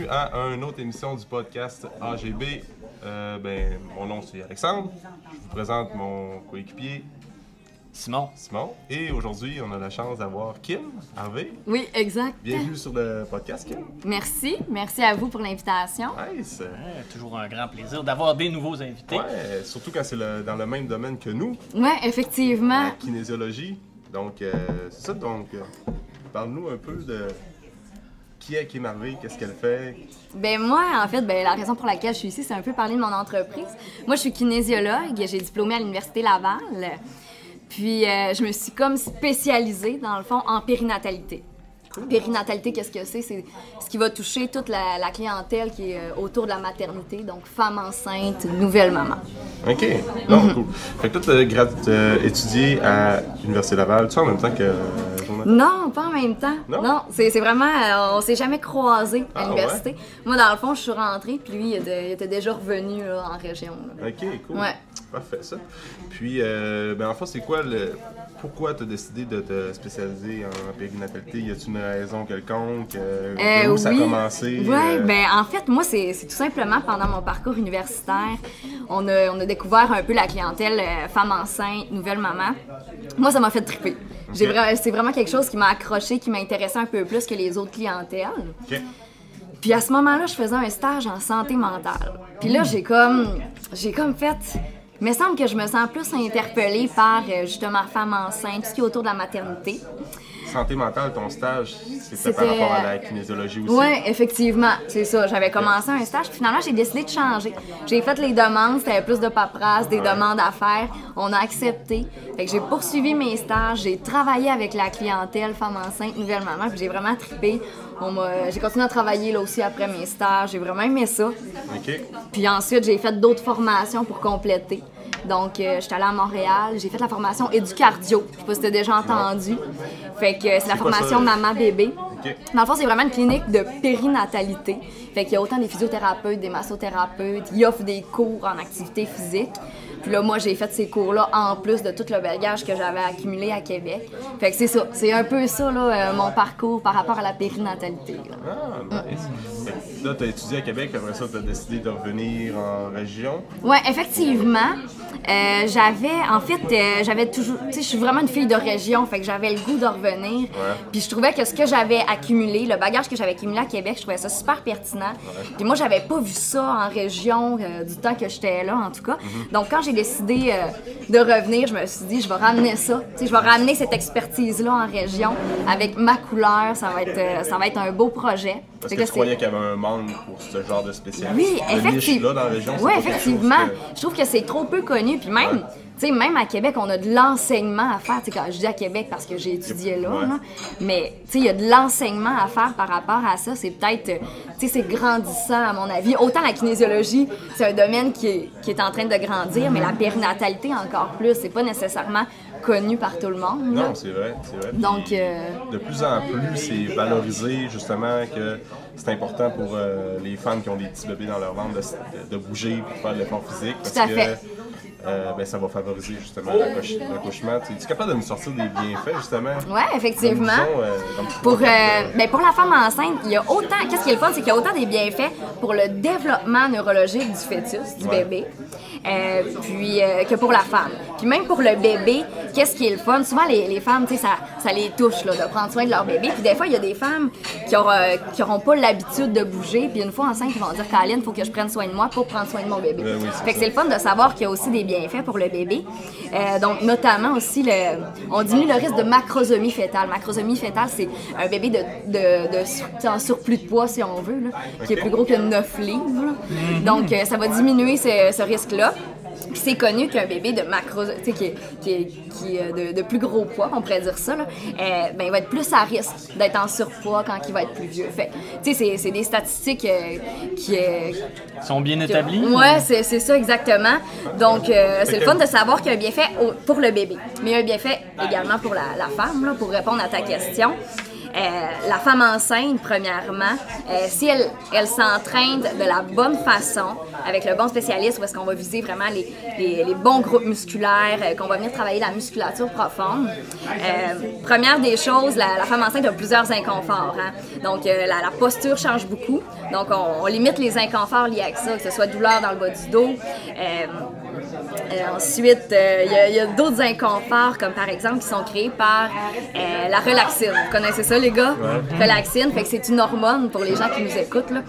bienvenue à une autre émission du podcast AGB. Mon nom c'est Alexandre, je vous présente mon coéquipier Simon. Et aujourd'hui on a la chance d'avoir Kim Harvey. Oui, exact. Bienvenue sur le podcast, Kim. Merci à vous pour l'invitation. Nice. Toujours un grand plaisir d'avoir des nouveaux invités. Ouais, surtout quand c'est dans le même domaine que nous, Oui, effectivement. la kinésiologie. Donc c'est ça, parle-nous un peu de qui est Kim Harvey, qu'est-ce qu'elle fait. Moi, en fait, la raison pour laquelle je suis ici, c'est un peu parler de mon entreprise. Moi, je suis kinésiologue, j'ai diplômé à l'Université Laval. Puis, je me suis comme spécialisée, dans le fond, en périnatalité. Périnatalité, qu'est-ce que c'est? C'est ce qui va toucher toute la clientèle qui est autour de la maternité, donc femme enceinte, nouvelle maman. OK. Donc, cool. Fait que toi, tu as étudié à l'Université Laval, tu sais, en même temps que Non, pas en même temps. Non? C'est vraiment... on s'est jamais croisés à l'université. Ouais? Moi, dans le fond, je suis rentrée, puis lui, il était déjà revenu là, en région. Là. OK, cool. Ouais. Parfait, ça. Puis, en fait, c'est quoi pourquoi tu as décidé de te spécialiser en périnatalité? Y a-t-il une raison quelconque? Où ça a commencé? Oui, en fait, moi, c'est tout simplement pendant mon parcours universitaire, on a découvert un peu la clientèle femme enceinte, nouvelle maman. Moi, ça m'a fait triper. Okay. C'est vraiment quelque chose qui m'a accroché, qui m'intéressait un peu plus que les autres clientèles. OK. Puis à ce moment-là, je faisais un stage en santé mentale. Puis là, j'ai comme fait... Il me semble que je me sens plus interpellée par, justement, femme enceinte, tout ce qui est autour de la maternité. Santé mentale, ton stage, c'était par rapport à la kinésiologie aussi? Oui, effectivement, c'est ça. J'avais commencé un stage, puis finalement, j'ai décidé de changer. J'ai fait les demandes, c'était plus de paperasse, des demandes à faire. On a accepté. Fait que j'ai poursuivi mes stages, j'ai travaillé avec la clientèle femme enceinte, nouvelle maman, puis j'ai vraiment trippé. J'ai continué à travailler là aussi après mes stages, j'ai vraiment aimé ça. OK. Puis ensuite, j'ai fait d'autres formations pour compléter. Donc, j'étais allée à Montréal, j'ai fait la formation éducardio. Je sais pas si t'as déjà entendu. Fait que c'est la formation maman-bébé. OK. Dans le fond, c'est vraiment une clinique de périnatalité. Fait qu'il y a autant des physiothérapeutes, des massothérapeutes, ils offrent des cours en activité physique. Puis là, moi, j'ai fait ces cours-là en plus de tout le bagage que j'avais accumulé à Québec. Fait que c'est ça. C'est un peu ça, là, mon parcours par rapport à la périnatalité. Là. Ah, nice. Fait que là, tu as étudié à Québec, après ça, tu as décidé de revenir en région. Oui, effectivement. J'avais toujours... Tu sais, je suis vraiment une fille de région, fait que j'avais le goût de revenir. Ouais. Puis je trouvais que ce que j'avais accumulé, le bagage que j'avais accumulé à Québec, je trouvais ça super pertinent. Ouais. Puis moi, j'avais pas vu ça en région du temps que j'étais là, en tout cas. Donc, quand j'ai décidé de revenir, je me suis dit, je vais ramener ça. Tu sais, je vais ramener cette expertise-là en région avec ma couleur. Ça va être un beau projet. Parce que tu croyais qu'il y avait un manque pour ce genre de spécialiste? Oui, effectivement. Là, dans la région, oui, effectivement. Je trouve que c'est trop peu connu. Puis même, tu sais, même à Québec, on a de l'enseignement à faire. Tu sais, quand je dis à Québec parce que j'ai étudié là, mais tu sais, il y a de l'enseignement à faire par rapport à ça. C'est peut-être, tu sais, c'est grandissant à mon avis. Autant la kinésiologie, c'est un domaine qui est en train de grandir, mais la périnatalité encore plus. C'est pas nécessairement connu par tout le monde. Non, c'est vrai. Donc, de plus en plus, c'est valorisé justement que c'est important pour les femmes qui ont des petits bébés dans leur ventre de bouger pour faire de l'effort physique. Parce tout à fait. que ça va favoriser justement l'accouchement. Tu es capable de nous sortir des bienfaits justement? Oui, effectivement. Pour la femme enceinte, il y a autant. Qu'est-ce qui est le fun, c'est qu'il y a autant des bienfaits pour le développement neurologique du fœtus, du bébé, que pour la femme. Puis même pour le bébé, qu'est-ce qui est le fun? Souvent, les femmes, tu sais, ça les touche là, de prendre soin de leur bébé. Puis des fois, il y a des femmes qui auront pas l'habitude de bouger. Puis une fois enceinte, ils vont dire, Caroline, il faut que je prenne soin de moi pour prendre soin de mon bébé. Fait que c'est le fun de savoir qu'il y a aussi des bienfaits pour le bébé. Donc, notamment aussi, on diminue le risque de macrosomie fœtale. Macrosomie fœtale, c'est un bébé en surplus de poids, si on veut, là, qui est plus gros que 9 livres. Là. Donc, ça va diminuer ce risque-là. Puis c'est connu qu'un bébé de qui est de plus gros poids, on pourrait dire ça, là, il va être plus à risque d'être en surpoids quand il va être plus vieux. Fait, c'est des statistiques qui sont bien établies. Oui, c'est ça exactement. Donc, c'est le fun de savoir qu'il y a un bienfait pour le bébé, mais il y a un bienfait également pour la femme, là, pour répondre à ta question. La femme enceinte, premièrement, si elle s'entraîne de la bonne façon, avec le bon spécialiste, où est-ce qu'on va viser vraiment les bons groupes musculaires, qu'on va venir travailler la musculature profonde. Première des choses, la femme enceinte a plusieurs inconforts. Hein? Donc, la posture change beaucoup. Donc, on limite les inconforts liés à ça, que ce soit douleur dans le bas du dos. Ensuite, il y a d'autres inconforts, comme par exemple, qui sont créés par la relaxine. Vous connaissez ça, les gars? Ouais. Relaxine, fait que c'est une hormone, pour les gens qui nous écoutent, là.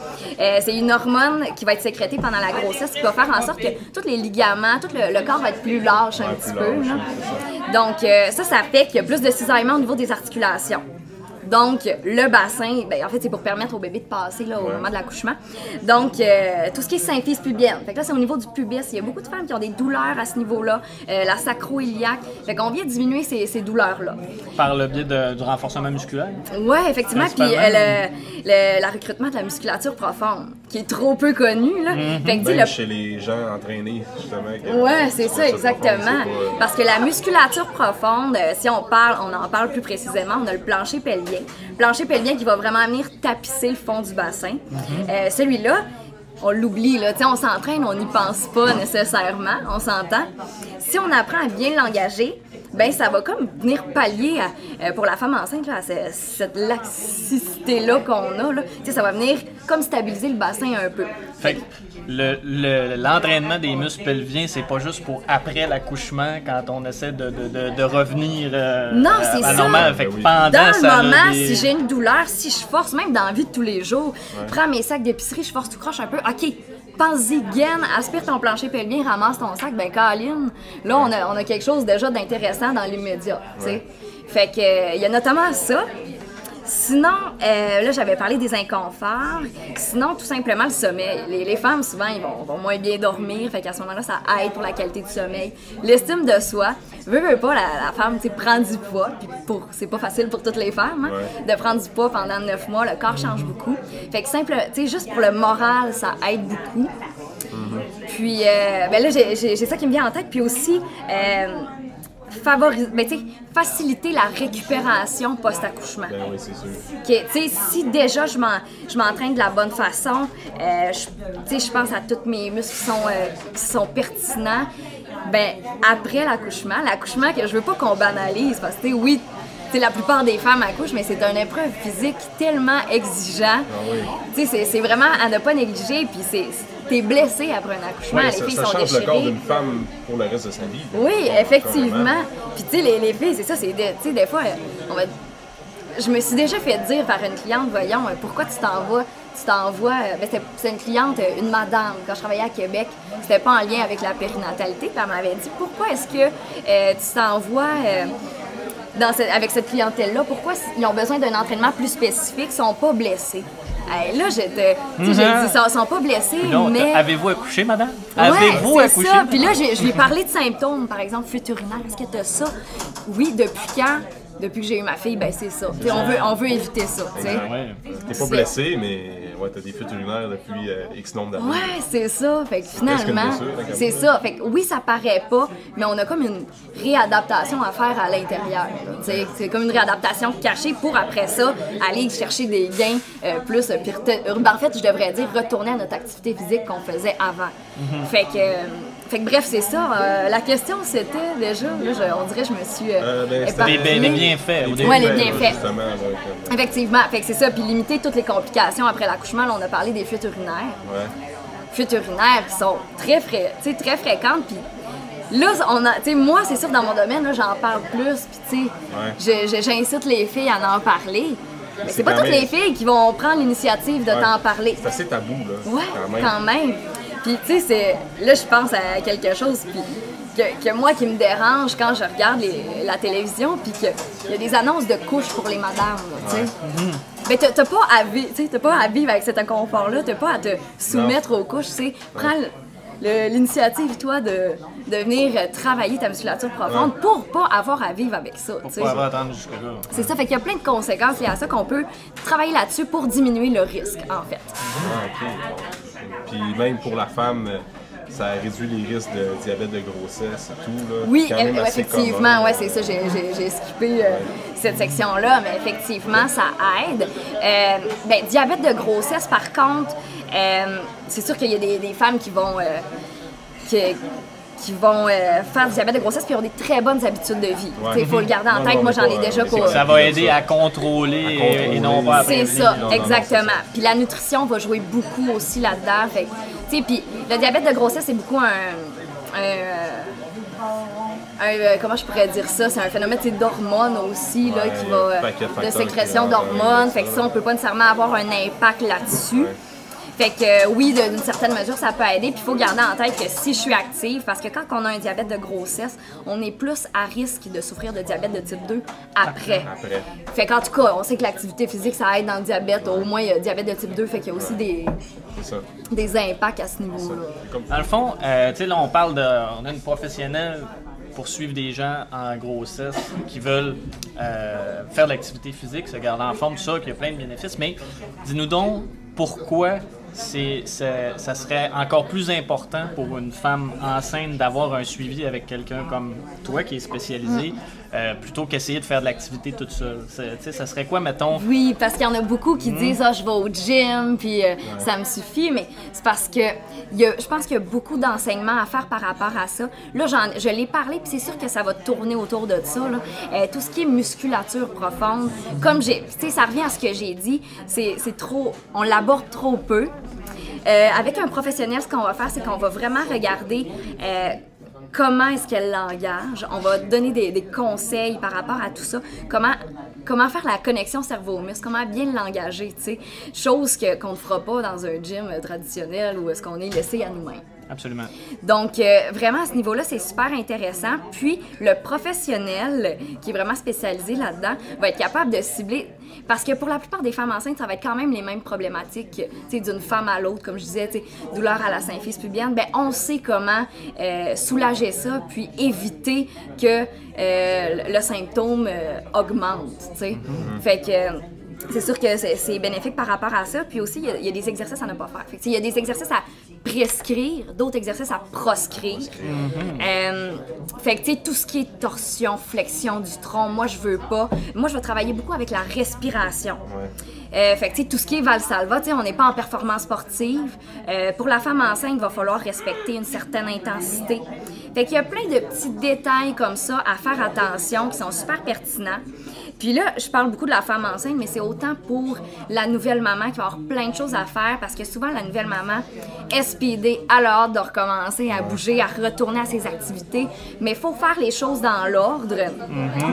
C'est une hormone qui va être sécrétée pendant la grossesse, qui va faire en sorte que tous les ligaments, tout le corps va être plus lâche un petit peu. Là. Donc, ça fait qu'il y a plus de cisaillement au niveau des articulations. Donc, le bassin, ben, en fait, c'est pour permettre au bébé de passer là, au moment de l'accouchement. Donc, tout ce qui est symphyse pubienne. Fait que là, c'est au niveau du pubis. Il y a beaucoup de femmes qui ont des douleurs à ce niveau-là. La sacro-iliaque. Fait qu'on vient diminuer ces douleurs-là. Par le biais du renforcement musculaire? Oui, effectivement. Puis le recrutement de la musculature profonde, qui est trop peu connu. Là. Fait que, chez les gens entraînés, justement. Oui, c'est ça, exactement. Parce que la musculature profonde, si on en parle plus précisément, on a le plancher pelvien. Plancher pelvien qui va vraiment venir tapisser le fond du bassin. Celui-là, on l'oublie, là. On s'entraîne, on n'y pense pas nécessairement, on s'entend. Si on apprend à bien l'engager, ben ça va comme venir pallier pour la femme enceinte là, à cette laxicité-là qu'on a. Là. Ça va venir comme stabiliser le bassin un peu. Fait que l'entraînement des muscles pelviens, c'est pas juste pour après l'accouchement, quand on essaie de revenir non, c'est à normal. Fait que pendant dans ça, le moment, si j'ai une douleur, si je force, même dans la vie de tous les jours, prends mes sacs d'épicerie, je force tout croche un peu, OK, pense-y, gaine, aspire ton plancher pelvien, ramasse ton sac, ben Caroline, là on a quelque chose déjà d'intéressant dans l'immédiat, tu sais. Fait que il y a notamment ça. Sinon, là, j'avais parlé des inconforts. Sinon, tout simplement, le sommeil. Les femmes, souvent, ils vont moins bien dormir. Fait qu'à ce moment-là, ça aide pour la qualité du sommeil. L'estime de soi. Veut pas, la femme, tu sais, prend du poids. Puis c'est pas facile pour toutes les femmes, hein, de prendre du poids pendant 9 mois. Le corps change beaucoup. Fait que tu sais, juste pour le moral, ça aide beaucoup. Puis, ben là, j'ai ça qui me vient en tête. Puis aussi... faciliter la récupération post-accouchement. Ben oui, c'est sûr. Si déjà je m'entraîne de la bonne façon, je pense à tous mes muscles qui sont pertinents, ben après l'accouchement que je veux pas qu'on banalise, parce que oui, la plupart des femmes accouchent, mais c'est une épreuve physique tellement exigeant. C'est vraiment à ne pas négliger, puis t'es blessé après un accouchement, les filles sont déchirées. Ça change le corps d'une femme pour le reste de sa vie. Oui, effectivement. Puis tu sais, les filles, c'est ça, des fois, je me suis déjà fait dire par une cliente, voyons, pourquoi tu t'envoies, c'est une cliente, une madame, quand je travaillais à Québec, c'était pas en lien avec la périnatalité, puis elle m'avait dit, pourquoi est-ce que tu t'envoies... avec cette clientèle-là, pourquoi ils ont besoin d'un entraînement plus spécifique, ils sont pas blessés. Là, j'ai dit, ils sont pas blessés, mais... Avez-vous accouché, madame? Ouais, Avez-vous accouché? Ça. Puis là, je lui ai parlé de symptômes, par exemple, fuite urinaire. Est-ce que tu as ça? Oui, depuis quand? Depuis que j'ai eu ma fille, ben c'est ça. On veut éviter ça. T'es pas blessé, mais t'as des fuites urinaires depuis X nombre d'années. Ouais, c'est ça. Fait que finalement, c'est ça. Fait que oui, ça paraît pas, mais on a comme une réadaptation à faire à l'intérieur. C'est comme une réadaptation cachée pour après ça aller chercher des gains plus. En fait, je devrais dire retourner à notre activité physique qu'on faisait avant. Fait que bref, c'est ça. La question, c'était déjà, là, on dirait que je me suis les bienfaits. Oui, les bienfaits. Effectivement. Fait que c'est ça. Puis limiter toutes les complications après l'accouchement. Là, on a parlé des fuites urinaires. Fuites urinaires qui sont très fréquentes. Puis là, moi, c'est sûr, dans mon domaine, là, j'en parle plus. Puis tu sais, j'incite les filles à en parler. Mais c'est pas toutes les filles qui vont prendre l'initiative de t'en parler. C'est assez tabou, là. Oui, quand même. Puis, tu sais, là, je pense à quelque chose que moi qui me dérange quand je regarde la télévision, puis qu'il y a des annonces de couches pour les madames, tu sais. Mais t'as pas à vivre avec cet inconfort-là, t'as pas à te soumettre aux couches, tu sais. Prends l'initiative, toi, de venir travailler ta musculature profonde pour pas avoir à vivre avec ça, tu sais. Pour pas avoir à attendre jusque-là. C'est ça, fait qu'il y a plein de conséquences liées à ça qu'on peut travailler là-dessus pour diminuer le risque, en fait. OK. Puis même pour la femme ça réduit les risques de diabète de grossesse et tout. Là, oui, quand même assez effectivement, commun. ouais, c'est ça, j'ai skippé cette section-là, mais effectivement, ça aide. Diabète de grossesse, par contre, c'est sûr qu'il y a des femmes qui vont faire du diabète de grossesse puis ont des très bonnes habitudes de vie. Il faut le garder en tête. Moi, j'en ai déjà pour... Ça va aider à contrôler et non pas à prévenir. C'est ça, exactement. Puis la nutrition va jouer beaucoup aussi là-dedans. Puis le diabète de grossesse, c'est beaucoup comment je pourrais dire ça? C'est un phénomène d'hormones aussi, là, qui va... de sécrétion d'hormones. Fait que ça, on peut pas nécessairement avoir un impact là-dessus. Ouais. Fait que oui, d'une certaine mesure, ça peut aider. Puis il faut garder en tête que si je suis active, parce que quand on a un diabète de grossesse, on est plus à risque de souffrir de diabète de type 2 après. Fait qu'en tout cas, on sait que l'activité physique, ça aide dans le diabète. Au moins, il y a diabète de type 2, fait qu'il y a aussi des impacts à ce niveau-là. Dans le fond, tu sais, là, on a une professionnelle pour suivre des gens en grossesse qui veulent faire de l'activité physique, se garder en forme, tout ça, qu'il y a plein de bénéfices. Mais dis-nous donc, pourquoi ça serait encore plus important pour une femme enceinte d'avoir un suivi avec quelqu'un comme toi qui est spécialisé plutôt qu'essayer de faire de l'activité toute seule. Ça serait quoi, mettons? Oui, parce qu'il y en a beaucoup qui disent « Ah, je vais au gym, puis ça me suffit », mais c'est parce que je pense qu'il y a beaucoup d'enseignements à faire par rapport à ça. Là, je l'ai parlé, puis c'est sûr que ça va tourner autour de ça. Là. Tout ce qui est musculature profonde, comme ça revient à ce que j'ai dit, c'est trop, on l'aborde trop peu. Avec un professionnel, ce qu'on va faire, c'est qu'on va vraiment regarder comment est-ce qu'elle l'engage. On va donner des conseils par rapport à tout ça. Comment faire la connexion cerveau-muscle, comment bien l'engager, tu sais. Chose qu'on ne fera pas dans un gym traditionnel où est-ce qu'on est laissé à nous-mêmes. Absolument. Donc, vraiment, à ce niveau-là, c'est super intéressant. Puis, le professionnel, qui est vraiment spécialisé là-dedans, va être capable de cibler... Parce que pour la plupart des femmes enceintes, ça va être quand même les mêmes problématiques, d'une femme à l'autre, comme je disais, douleur à la symphyse pubienne. Ben, on sait comment soulager ça, puis éviter que le symptôme augmente, tu sais. Fait que... C'est sûr que c'est bénéfique par rapport à ça. Puis aussi, il y a des exercices à ne pas faire. Fait que, il y a des exercices à prescrire, d'autres exercices à proscrire. Fait que, tu sais, tout ce qui est torsion, flexion du tronc, moi, je veux pas. Moi, je vais travailler beaucoup avec la respiration. Fait que, tu sais, tout ce qui est Valsalva, tu sais, on n'est pas en performance sportive. Pour la femme enceinte, il va falloir respecter une certaine intensité. Fait qu'il y a plein de petits détails comme ça à faire attention qui sont super pertinents. Puis là, je parle beaucoup de la femme enceinte, mais c'est autant pour la nouvelle maman qui va avoir plein de choses à faire parce que souvent, la nouvelle maman est speedée, elle a hâte de recommencer à bouger, à retourner à ses activités. Mais il faut faire les choses dans l'ordre,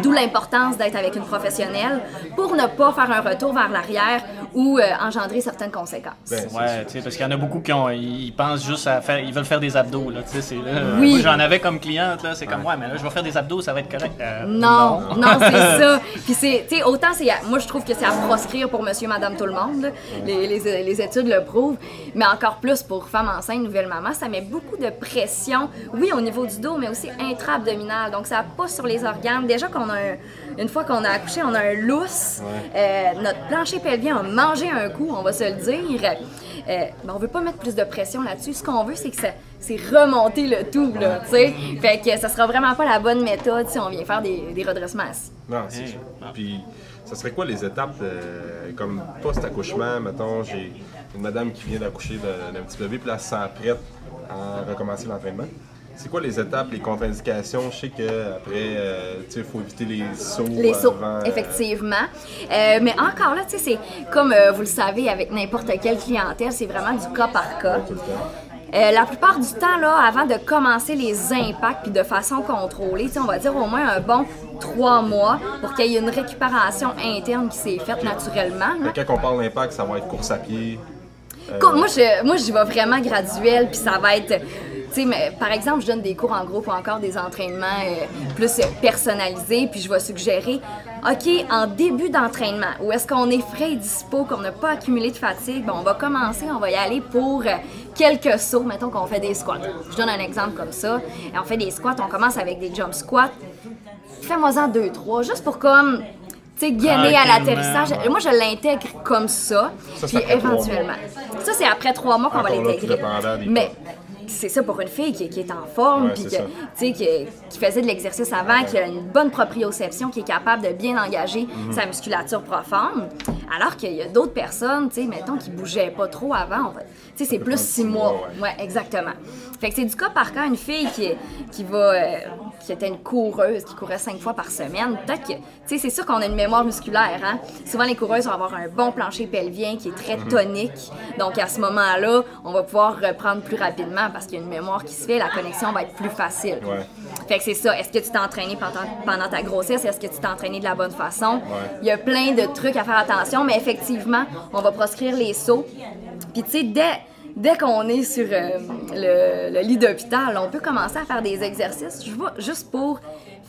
d'où l'importance d'être avec une professionnelle pour ne pas faire un retour vers l'arrière ou engendrer certaines conséquences. Ouais, tu sais, parce qu'il y en a beaucoup ils pensent juste à faire, ils veulent faire des abdos, là, tu sais, oui. Moi, j'en avais comme cliente, là, c'est comme, ouais, mais là, je vais faire des abdos, ça va être correct. Non, c'est ça. Puis c'est, autant moi je trouve que c'est à proscrire pour monsieur, madame, tout le monde, là. Les études le prouvent, mais encore plus pour femmes enceintes, nouvelle maman, ça met beaucoup de pression, oui, au niveau du dos, mais aussi intra-abdominal, donc ça pousse sur les organes. Déjà une fois qu'on a accouché, on a un lousse, notre plancher pelvien a mangé un coup, on va se le dire. On veut pas mettre plus de pression là-dessus. Ce qu'on veut, c'est que c'est remonter le tout, là, tu sais. Fait que ça sera vraiment pas la bonne méthode si on vient faire des redressements assis. Non, c'est sûr. Puis, ça serait quoi les étapes, comme post-accouchement, mettons, j'ai une madame qui vient d'accoucher d'un petit bébé, puis là, elle se sent prête à recommencer l'entraînement. C'est quoi les étapes, les contre-indications? Je sais qu'après, il faut éviter les sauts. Les sauts, effectivement. Mais encore là, tu sais, c'est comme vous le savez, avec n'importe quelle clientèle, c'est vraiment du cas par cas. Tout le temps. La plupart du temps, là, avant de commencer les impacts puis de façon contrôlée, on va dire au moins un bon 3 mois pour qu'il y ait une récupération interne qui s'est faite naturellement. Quand on parle d'impact, ça va être course à pied. Moi, j'y vais vraiment graduel, puis ça va être... Mais, par exemple, je donne des cours en groupe ou encore des entraînements plus personnalisés, puis je vais suggérer, OK, en début d'entraînement, où est-ce qu'on est frais et dispo, qu'on n'a pas accumulé de fatigue, on va commencer, on va y aller pour quelques sauts, mettons qu'on fait des squats. Je donne un exemple comme ça, et on fait des squats, on commence avec des jump squats. Fais-moi-en 2-3, juste pour comme... gainer à l'atterrissage. Ouais. Moi, je l'intègre comme ça, puis éventuellement. Ça, c'est après 3 mois qu'on va l'intégrer. Mais c'est ça pour une fille qui est en forme, puis qui faisait de l'exercice avant, qui a une bonne proprioception, qui est capable de bien engager sa musculature profonde. Alors qu'il y a d'autres personnes, mettons, qui bougeaient pas trop avant. C'est plus 6 mois. Ouais, exactement. Fait que c'est du cas par cas, une fille qui était une coureuse, qui courait 5 fois par semaine. Peut-être que, c'est sûr qu'on a une mémoire musculaire, hein. Souvent, les coureuses vont avoir un bon plancher pelvien qui est très tonique. Donc, à ce moment-là, on va pouvoir reprendre plus rapidement parce qu'il y a une mémoire qui se fait, la connexion va être plus facile. Ouais. Fait que c'est ça. Est-ce que tu t'es entraîné pendant ta grossesse? Est-ce que tu t'es entraîné de la bonne façon? Il y a plein de trucs à faire attention, mais effectivement, on va proscrire les sauts. Puis, tu sais, dès qu'on est sur le lit d'hôpital, on peut commencer à faire des exercices juste pour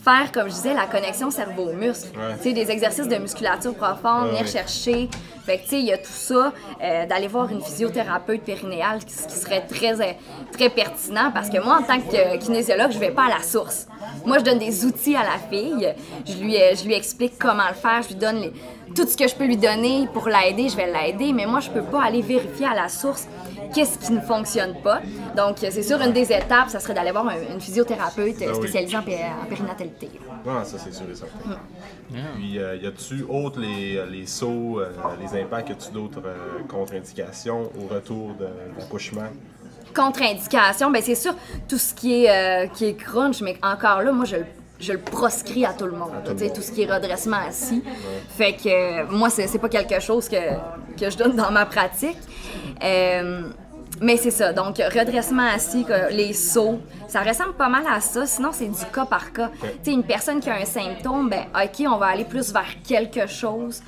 faire, comme je disais, la connexion cerveau-muscle. Tu sais, des exercices de musculature profonde, venir chercher. Fait que, tu sais, il y a tout ça, d'aller voir une physiothérapeute périnéale, ce qui serait très pertinent, parce que moi, en tant que kinésiologue, je vais pas à la source. Moi, je donne des outils à la fille, je lui explique comment le faire, je lui donne tout ce que je peux lui donner pour l'aider, je vais l'aider, mais moi, je peux pas aller vérifier à la source qu'est-ce qui ne fonctionne pas. Donc, c'est sûr, une des étapes, ça serait d'aller voir une physiothérapeute spécialisée en périnatalité. Ah, ça, c'est sûr et certain. Puis, y a-tu, autre les sauts, les impacts, y a-tu d'autres contre-indications au retour de l'accouchement? Contre-indications, bien, c'est sûr, tout ce qui est crunch, mais encore là, moi, je le proscris à tout le monde. Tout ce qui est redressement assis. Fait que moi, c'est pas quelque chose que je donne dans ma pratique. Mais c'est ça. Donc, redressement assis, les sauts, ça ressemble pas mal à ça. Sinon, c'est du cas par cas. Une personne qui a un symptôme, ben OK, on va aller plus vers quelque chose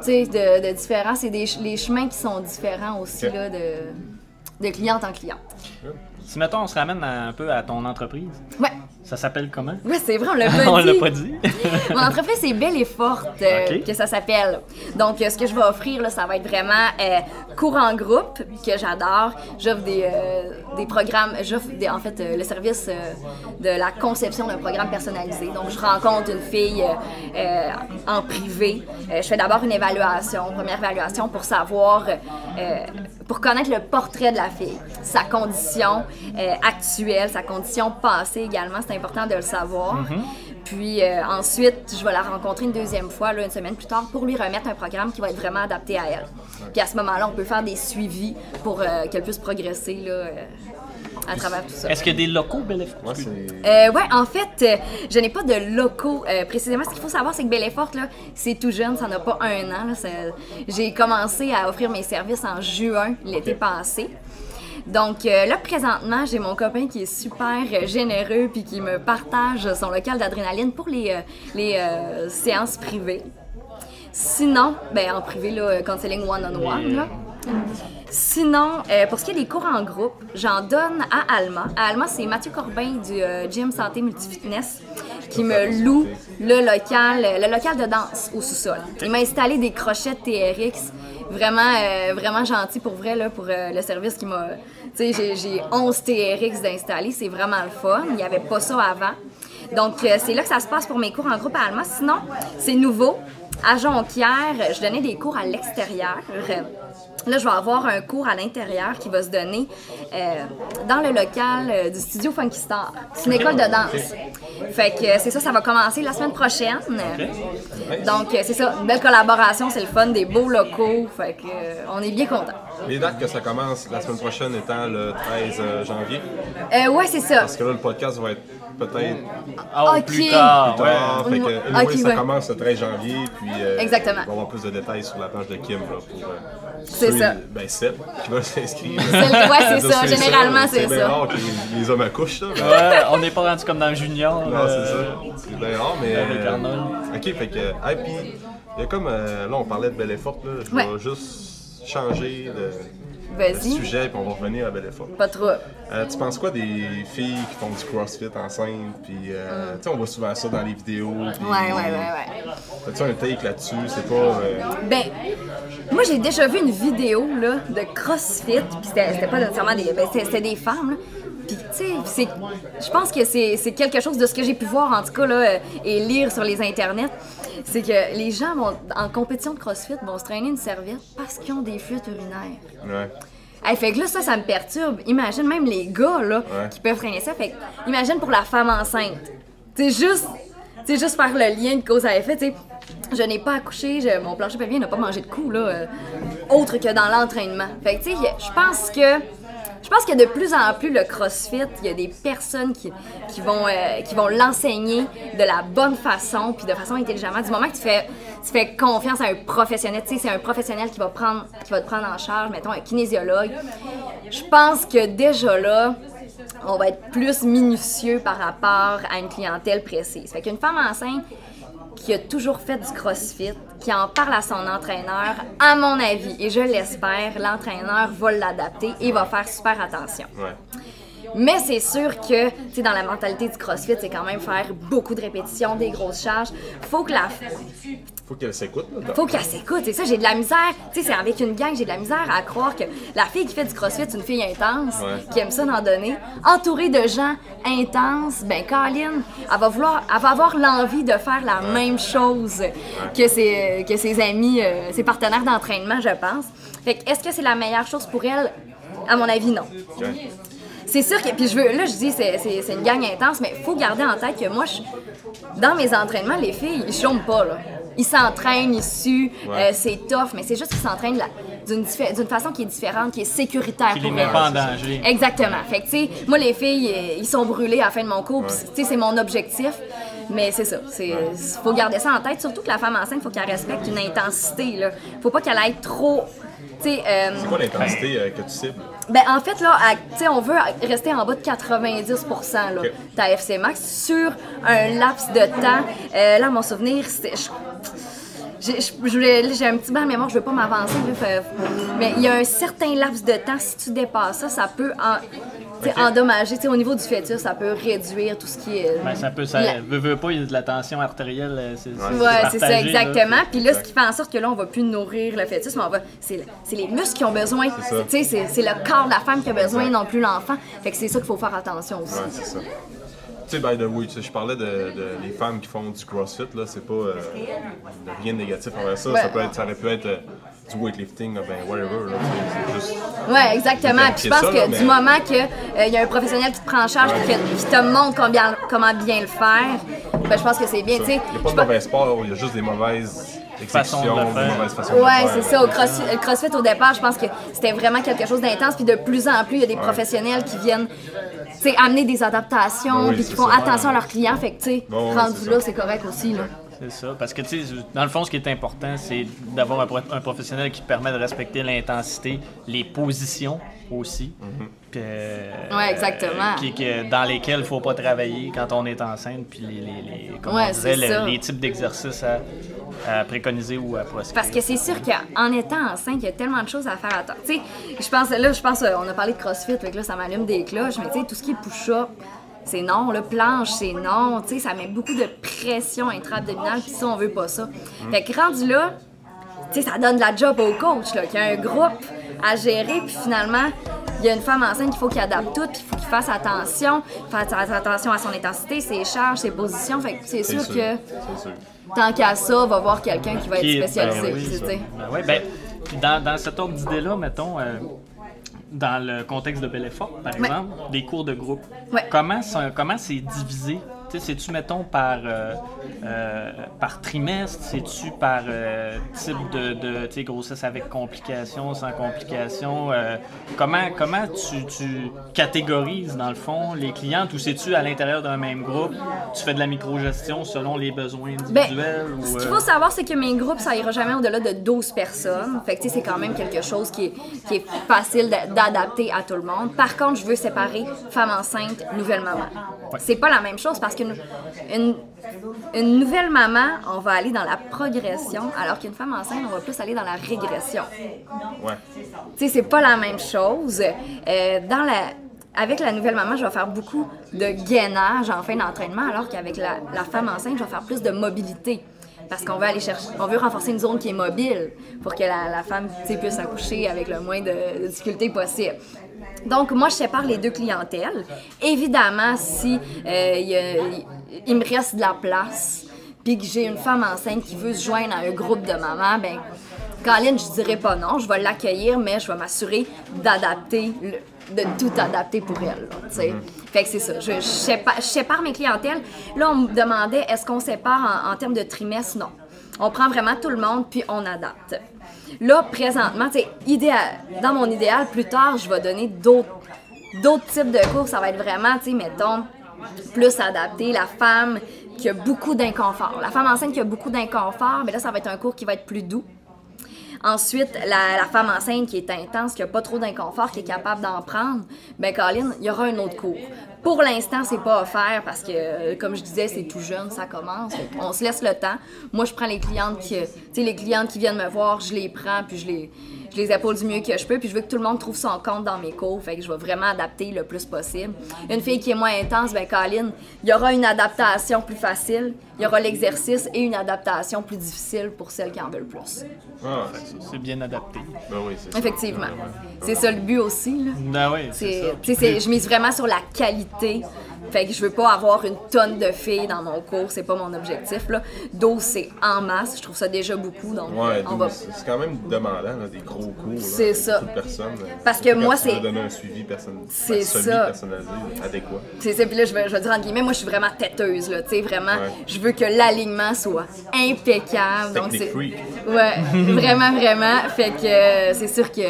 de différent. C'est les chemins qui sont différents aussi là, de cliente en cliente. Si, mettons, on se ramène un peu à ton entreprise. Ouais. Ça s'appelle comment? Oui, c'est vrai, on l'a pas dit. On l'a pas dit. Mon entreprise, c'est Belle et Forte, que ça s'appelle. Donc, ce que je vais offrir, là, ça va être vraiment cours en groupe, que j'adore. J'offre des programmes, en fait, le service de la conception d'un programme personnalisé. Donc, je rencontre une fille en privé. Je fais d'abord une première évaluation pour savoir, pour connaître le portrait de la fille, sa condition actuelle, sa condition passée également. C'est important de le savoir. Puis ensuite, je vais la rencontrer une deuxième fois, là, une semaine plus tard, pour lui remettre un programme qui va être vraiment adapté à elle. Puis à ce moment-là, on peut faire des suivis pour qu'elle puisse progresser là, à travers tout ça. Est-ce qu'il y a des locaux, Belle et Forte? Ouais, en fait, je n'ai pas de locaux précisément. Ce qu'il faut savoir, c'est que Belle et Forte, là, c'est tout jeune, ça n'a pas 1 an. Là, j'ai commencé à offrir mes services en juin l'été passé. Donc là, présentement, j'ai mon copain qui est super généreux puis qui me partage son local d'adrénaline pour les séances privées. Sinon, ben en privé, là, counseling one-on-one, là. Sinon, pour ce qui est des cours en groupe, j'en donne à Alma. À Alma, c'est Mathieu Corbin du Gym Santé Multifitness qui me loue le local de danse au sous-sol. Il m'a installé des crochets de TRX, vraiment gentil pour vrai, là, pour le service qui m'a... Tu sais, j'ai 11 TRX d'installer, c'est vraiment le fun. Il n'y avait pas ça avant. Donc, c'est là que ça se passe pour mes cours en groupe à Alma. Sinon, c'est nouveau. À Jonquière, je donnais des cours à l'extérieur. Là, je vais avoir un cours à l'intérieur qui va se donner dans le local du studio Funky Star. C'est une école de danse. Fait que c'est ça va commencer la semaine prochaine. Donc, c'est ça, une belle collaboration, c'est le fun, des beaux locaux. Fait que on est bien contents. Les dates que ça commence la semaine prochaine étant le 13 janvier. Ouais, c'est ça. Parce que là, le podcast va être peut-être plus tard. Fait que, anyway, ça commence le 13 janvier, puis exactement. on va avoir plus de détails sur la page de Kim là, pour c'est ça. Ben, Seb qui va s'inscrire. Ouais, c'est ça. Généralement, c'est ça. C'est bien rare que les hommes accouchent, là. Ouais, on n'est pas rendu comme dans le junior. Non, c'est ça. C'est bien rare, mais... Avec Arnold. OK, fait que... Ah, puis, il y a comme... là, on parlait de Belle et Forte, là. Je vais juste changer de sujet, puis on va revenir à Belle et Forte. Pas trop. Tu penses quoi des filles qui font du CrossFit enceintes, puis tu sais, on voit souvent ça dans les vidéos. Pis, ouais. As-tu un take là-dessus? C'est pas... Ben, moi j'ai déjà vu une vidéo là, de CrossFit, puis c'était pas nécessairement des... Ben, c'était des femmes, là. Puis, tu sais, je pense que c'est quelque chose de ce que j'ai pu voir, en tout cas, là, et lire sur les internets, c'est que les gens vont, en compétition de CrossFit, vont se traîner une serviette parce qu'ils ont des fuites urinaires. Ouais. Hey, fait que là, ça me perturbe. Imagine même les gars, là, qui peuvent freiner ça. Fait que, imagine pour la femme enceinte. C'est juste faire le lien de cause à effet, tu sais. Je n'ai pas accouché, mon plancher pelvien n'a pas mangé de coups, là, autre que dans l'entraînement. Fait que, tu sais, je pense que de plus en plus, le CrossFit, il y a des personnes qui vont l'enseigner de la bonne façon, puis de façon intelligente. Du moment que tu fais confiance à un professionnel, tu sais, c'est un professionnel qui va te prendre en charge, mettons un kinésiologue. Je pense que déjà là, on va être plus minutieux par rapport à une clientèle précise. Fait qu'une femme enceinte qui a toujours fait du CrossFit, qui en parle à son entraîneur, à mon avis, et je l'espère, l'entraîneur va l'adapter et va faire super attention. Ouais. Mais c'est sûr que, tu sais, dans la mentalité du CrossFit, c'est quand même faire beaucoup de répétitions, des grosses charges. Faut qu'elle s'écoute. Faut qu'elle s'écoute, c'est ça, j'ai de la misère. Tu sais, c'est avec une gang, j'ai de la misère à croire que la fille qui fait du CrossFit, c'est une fille intense, qui aime ça d'en donner. Entourée de gens intenses, ben Colin, elle va avoir l'envie de faire la même chose que ses amis, ses partenaires d'entraînement, je pense. Fait que, est-ce que c'est la meilleure chose pour elle? À mon avis, non. Okay. C'est sûr que, puis je dis, c'est une gang intense, mais il faut garder en tête que moi, dans mes entraînements, les filles, ils chôment pas, là. Ils s'entraînent, ils suent, c'est tough, mais c'est juste qu'ils s'entraînent d'une façon qui est différente, qui est sécuritaire qui pour les met elles. pas en danger. Exactement. Fait que, tu sais, moi, les filles, ils sont brûlés à la fin de mon cours, puis, tu sais, c'est mon objectif. Mais c'est ça, faut garder ça en tête, surtout que la femme enceinte, faut qu'elle respecte une intensité, là. Faut pas qu'elle aille trop... C'est quoi l'intensité que tu cibles? Ben, en fait, là, on veut rester en bas de 90%, là, ta FC Max, sur un laps de temps. Là, mon souvenir, c'était... J'ai un petit blanc de mémoire, je veux pas m'avancer, mais il y a un certain laps de temps, si tu dépasses ça, ça peut endommager. Au niveau du fœtus, ça peut réduire tout ce qui est... Ben, ça veut pas, il y a de la tension artérielle, c'est c'est ça, exactement. Là, puis là, ce qui fait en sorte que là, on va plus nourrir le fœtus, mais c'est les muscles qui ont besoin. C'est le corps de la femme qui a besoin, non plus l'enfant. Fait que c'est ça qu'il faut faire attention aussi. Ouais, c'est ça. Tu sais, by the way, je parlais des femmes qui font du CrossFit, là, c'est pas rien de négatif envers ça. Ça aurait pu être du weightlifting, ben whatever, là, c'est juste... Ouais, exactement. Puis je pense que du moment qu'il y a un professionnel qui te prend en charge et qui te montre comment bien le faire, ben je pense que c'est bien, tu sais. Il n'y a pas de mauvais sport, il y a juste des mauvaises exécutions, des mauvaises façons de le faire. Ouais, c'est ça. Le CrossFit, au départ, je pense que c'était vraiment quelque chose d'intense. Puis de plus en plus, il y a des professionnels qui viennent amener des adaptations, puis qui font attention à leurs clients. Fait que, tu sais, rendu là, c'est correct aussi, là. C'est ça, parce que tu sais, dans le fond, ce qui est important, c'est d'avoir un professionnel qui te permet de respecter l'intensité, les positions aussi, exactement. Dans lesquelles il ne faut pas travailler quand on est enceinte, puis les types d'exercices à préconiser ou à proscrire. Parce que c'est sûr qu'en étant enceinte, il y a tellement de choses à faire attention. Tu sais, je pense, on a parlé de CrossFit, fait que là, ça m'allume des cloches, mais tu sais, tout ce qui est push-up, c'est non, le planche, c'est non, tu sais, ça met beaucoup de pression intra-abdominale, puis ça, on veut pas ça. Fait que rendu là, tu sais, ça donne de la job au coach, là, qui a un groupe à gérer, puis finalement, il y a une femme enceinte qu'il faut qu'il adapte tout, puis il faut qu'il fasse attention à son intensité, ses charges, ses positions, fait que c'est sûr que tant qu'à ça, va voir quelqu'un qui va être spécialisé, dans cet ordre d'idée-là, mettons... dans le contexte de Bel Effort, par exemple, des cours de groupe, comment c'est divisé? C'est-tu, mettons, par trimestre? C'est-tu par type de grossesse avec complications, sans complications? Comment tu catégorises, dans le fond, les clientes? Ou c'est-tu à l'intérieur d'un même groupe? Tu fais de la microgestion selon les besoins individuels? Ce qu'il faut savoir, c'est que mes groupes, ça ira jamais au-delà de 12 personnes. Fait que c'est quand même quelque chose qui est facile d'adapter à tout le monde. Par contre, je veux séparer femme enceinte, nouvelle maman. C'est pas la même chose parce qu'une nouvelle maman, on va aller dans la progression, alors qu'une femme enceinte, on va plus aller dans la régression. Tu sais, c'est pas la même chose. Avec la nouvelle maman, je vais faire beaucoup de gainage en fin d'entraînement, alors qu'avec la femme enceinte, je vais faire plus de mobilité. Parce qu'on veut aller on veut renforcer une zone qui est mobile pour que la femme puisse accoucher avec le moins de difficultés possible. Donc, moi, je sépare les deux clientèles. Évidemment, si il me reste de la place, puis que j'ai une femme enceinte qui veut se joindre à un groupe de mamans, ben Colin, je dirais pas non, je vais l'accueillir, mais je vais m'assurer d'adapter, de tout adapter pour elle. Là, fait que c'est ça, je sépare mes clientèles. Là, on me demandait, est-ce qu'on sépare en termes de trimestre? Non. On prend vraiment tout le monde, puis on adapte. Là, présentement, dans mon idéal, plus tard, je vais donner d'autres types de cours. Ça va être vraiment, mettons, plus adapté. La femme qui a beaucoup d'inconfort. La femme enceinte qui a beaucoup d'inconfort, mais là, ça va être un cours qui va être plus doux. Ensuite, la femme enceinte qui est intense, qui n'a pas trop d'inconfort, qui est capable d'en prendre, ben Colin, il y aura un autre cours. Pour l'instant, c'est pas offert parce que, comme je disais, c'est tout jeune, ça commence. On se laisse le temps. Moi, je prends les clientes qui viennent me voir, je les prends, puis je les épaule du mieux que je peux, puis je veux que tout le monde trouve son compte dans mes cours, fait que je vais vraiment adapter le plus possible. Une fille qui est moins intense, ben Colin, il y aura une adaptation plus facile, il y aura l'exercice et une adaptation plus difficile pour celles qui en veulent plus. Ah, c'est bien adapté. Ben oui, c'est ça. Effectivement. C'est ça le but aussi, là. Ben oui, c'est ça. Je mise vraiment sur la qualité. Fait que je veux pas avoir une tonne de filles dans mon cours, c'est pas mon objectif, là. 12, c'est en masse, je trouve ça déjà beaucoup, donc c'est quand même demandant, là, des gros cours. C'est ça. Personnes, parce que moi, c'est... donner un suivi semi-personnalisé, adéquat. C'est ça, puis là, je vais dire entre guillemets, moi, je suis vraiment têteuse, là, tu sais, vraiment, je veux que l'alignement soit impeccable. Donc c'est freak. Ouais, vraiment, vraiment. Fait que c'est sûr que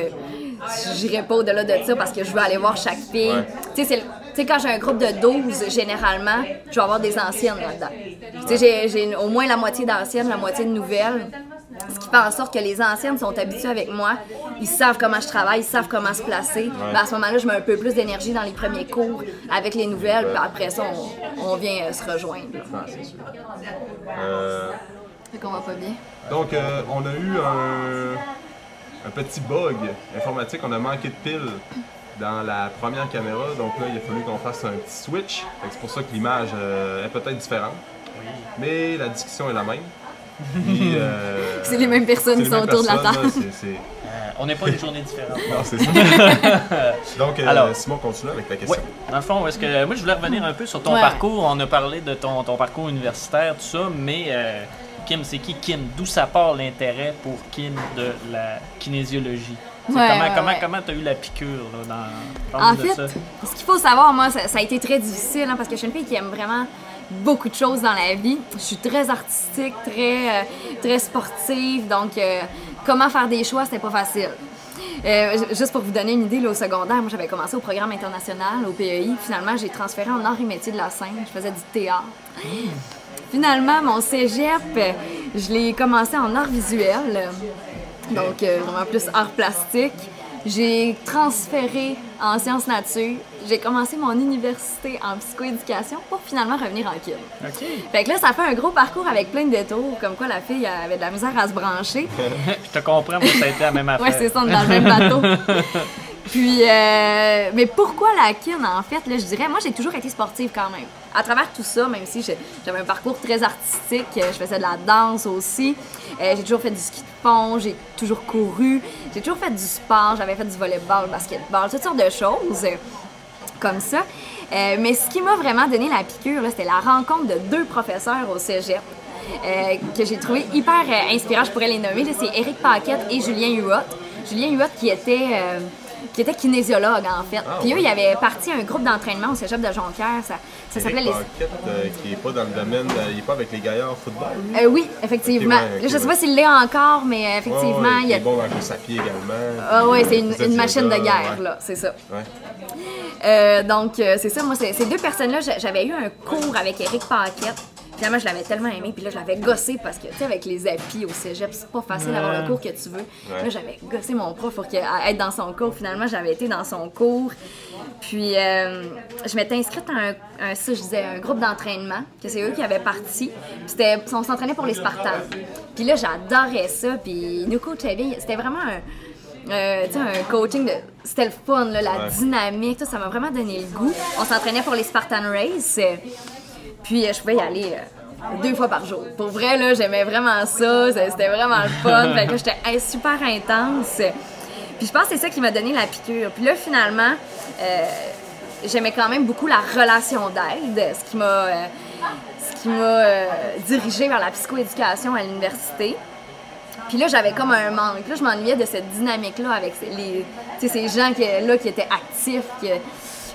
j'irai pas au-delà de ça parce que je veux aller voir chaque fille. Tu sais, quand j'ai un groupe de 12, généralement, je vais avoir des anciennes là-dedans. Tu sais, j'ai au moins la moitié d'anciennes, la moitié de nouvelles. Ce qui fait en sorte que les anciennes sont habituées avec moi. Ils savent comment je travaille, ils savent comment se placer. Ben, à ce moment-là, je mets un peu plus d'énergie dans les premiers cours avec les nouvelles. Puis après ça, on vient se rejoindre. Ah, c'est sûr. Fait qu'on va pas bien. Donc, on a eu un petit bug informatique. On a manqué de piles dans la première caméra, donc là il a fallu qu'on fasse un petit switch. C'est pour ça que l'image est peut-être différente, mais la discussion est la même. Puis, c'est les mêmes personnes qui sont autour de la table. On n'est pas une journée différente. Non, c'est ça. Donc, Simon, continue avec ta question. Ouais. Dans le fond, moi je voulais revenir un peu sur ton parcours. On a parlé de ton parcours universitaire, tout ça, mais Kim, c'est qui Kim? D'où ça part l'intérêt pour Kim de la kinésiologie? Comment tu as eu la piqûre là, en fait, ce qu'il faut savoir, moi, ça a été très difficile hein, parce que je suis une fille qui aime vraiment beaucoup de choses dans la vie. Je suis très artistique, très sportive, donc comment faire des choix, c'était pas facile. Juste pour vous donner une idée, là, au secondaire, moi j'avais commencé au programme international, au PEI. Finalement, j'ai transféré en arts et métiers de la scène. Je faisais du théâtre. Finalement, mon cégep, je l'ai commencé en arts visuels. Donc, vraiment plus art plastique. J'ai transféré en sciences nature. J'ai commencé mon université en psychoéducation pour finalement revenir en kin. Fait que là, ça fait un gros parcours avec plein de détours, comme quoi la fille avait de la misère à se brancher. Je te comprends, moi, ça a été la même affaire. Ouais, c'est ça, on est dans le même bateau. Puis, mais pourquoi la kin, en fait, là, je dirais, moi, j'ai toujours été sportive quand même. À travers tout ça, même si j'avais un parcours très artistique, je faisais de la danse aussi, j'ai toujours fait du ski de fond, j'ai toujours couru, j'ai toujours fait du sport, j'avais fait du volleyball, basketball, toutes sortes de choses comme ça. Mais ce qui m'a vraiment donné la piqûre, c'était la rencontre de 2 professeurs au cégep. Que j'ai trouvé hyper inspirants, je pourrais les nommer, c'est Éric Paquette et Julien Huot. Julien Huot qui était kinésiologue en fait. Puis eux, ils avaient parti un groupe d'entraînement au cégep de Jonquière. Ça s'appelait les. Paquette, qui n'est pas dans le domaine, il n'est pas avec les gaillards football. Oui, effectivement. Je ne sais pas s'il l'est encore, mais effectivement. Il est bon dans le course à pied également. Ah oui, c'est une machine de guerre, là, c'est ça. Donc, c'est ça, moi, ces 2 personnes-là, j'avais eu un cours avec Éric Paquette. Finalement, je l'avais tellement aimé, puis là, je l'avais gossé parce que, tu sais, avec les applis au cégep, c'est pas facile d'avoir le cours que tu veux. Là, j'avais gossé mon prof pour être dans son cours. Finalement, j'avais été dans son cours. Puis, je m'étais inscrite à un groupe d'entraînement, que c'est eux qui avaient parti. Puis, on s'entraînait pour les Spartans. Puis là, j'adorais ça. Puis, nous coachaient bien. C'était vraiment un coaching c'était le fun, là, la dynamique, ça m'a vraiment donné le goût. On s'entraînait pour les Spartan Race. Puis je pouvais y aller 2 fois par jour. Pour vrai, là, j'aimais vraiment ça. C'était vraiment le fun. Fait que j'étais super intense. Puis je pense que c'est ça qui m'a donné la piqûre. Puis là, finalement, j'aimais quand même beaucoup la relation d'aide, ce qui m'a dirigée vers la psychoéducation à l'université. Puis là, j'avais comme un manque. Là, je m'ennuyais de cette dynamique-là avec ces gens qui étaient actifs.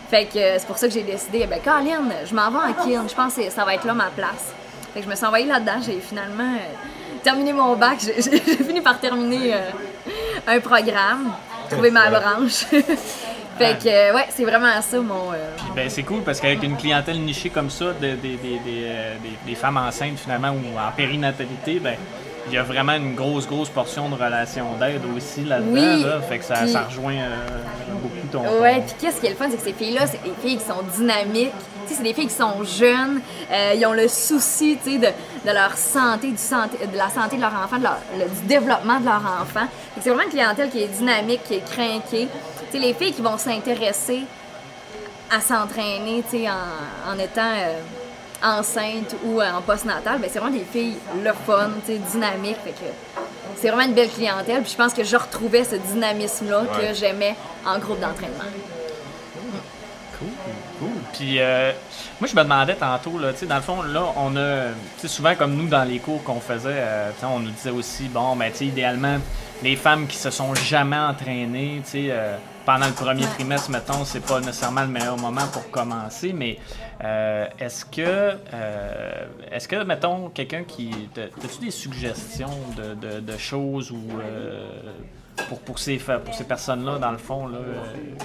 Fait que c'est pour ça que j'ai décidé, ben Colin, je m'en vais en kin. Je pense que ça va être là ma place. Fait que je me suis envoyée là-dedans. J'ai finalement terminé mon bac. J'ai fini par terminer un programme, trouver ma branche. Fait que, ouais, c'est vraiment ça mon. Ben, c'est cool parce qu'avec une clientèle nichée comme ça, des femmes enceintes finalement ou en périnatalité, ben, il y a vraiment une grosse portion de relation d'aide aussi là-dedans. Oui, là, fait que ça rejoint beaucoup ton. Ouais, puis qu'est-ce qui est le fun, c'est que ces filles-là, c'est des filles qui sont dynamiques. Tu sais, c'est des filles qui sont jeunes, ils ont le souci, tu sais, de leur santé, de la santé de leur enfant, du développement de leur enfant. Fait que c'est vraiment une clientèle qui est dynamique, qui est crinquée. Tu sais, les filles qui vont s'intéresser à s'entraîner, tu sais, en étant enceinte ou en postnatal, ben c'est vraiment des filles le fun, tu sais, dynamiques. Fait que c'est vraiment une belle clientèle. Puis je pense que je retrouvais ce dynamisme-là que j'aimais en groupe d'entraînement. Cool. Puis moi, je me demandais tantôt, là, tu sais, dans le fond, là, on a, tu sais, souvent comme nous dans les cours qu'on faisait, on nous disait aussi, bon, ben, tu sais, idéalement, les femmes qui se sont jamais entraînées, tu sais, pendant le premier trimestre, mettons, c'est pas nécessairement le meilleur moment pour commencer, mais est-ce que, mettons, quelqu'un qui, as-tu des suggestions de choses ou pour ces personnes-là, dans le fond, là,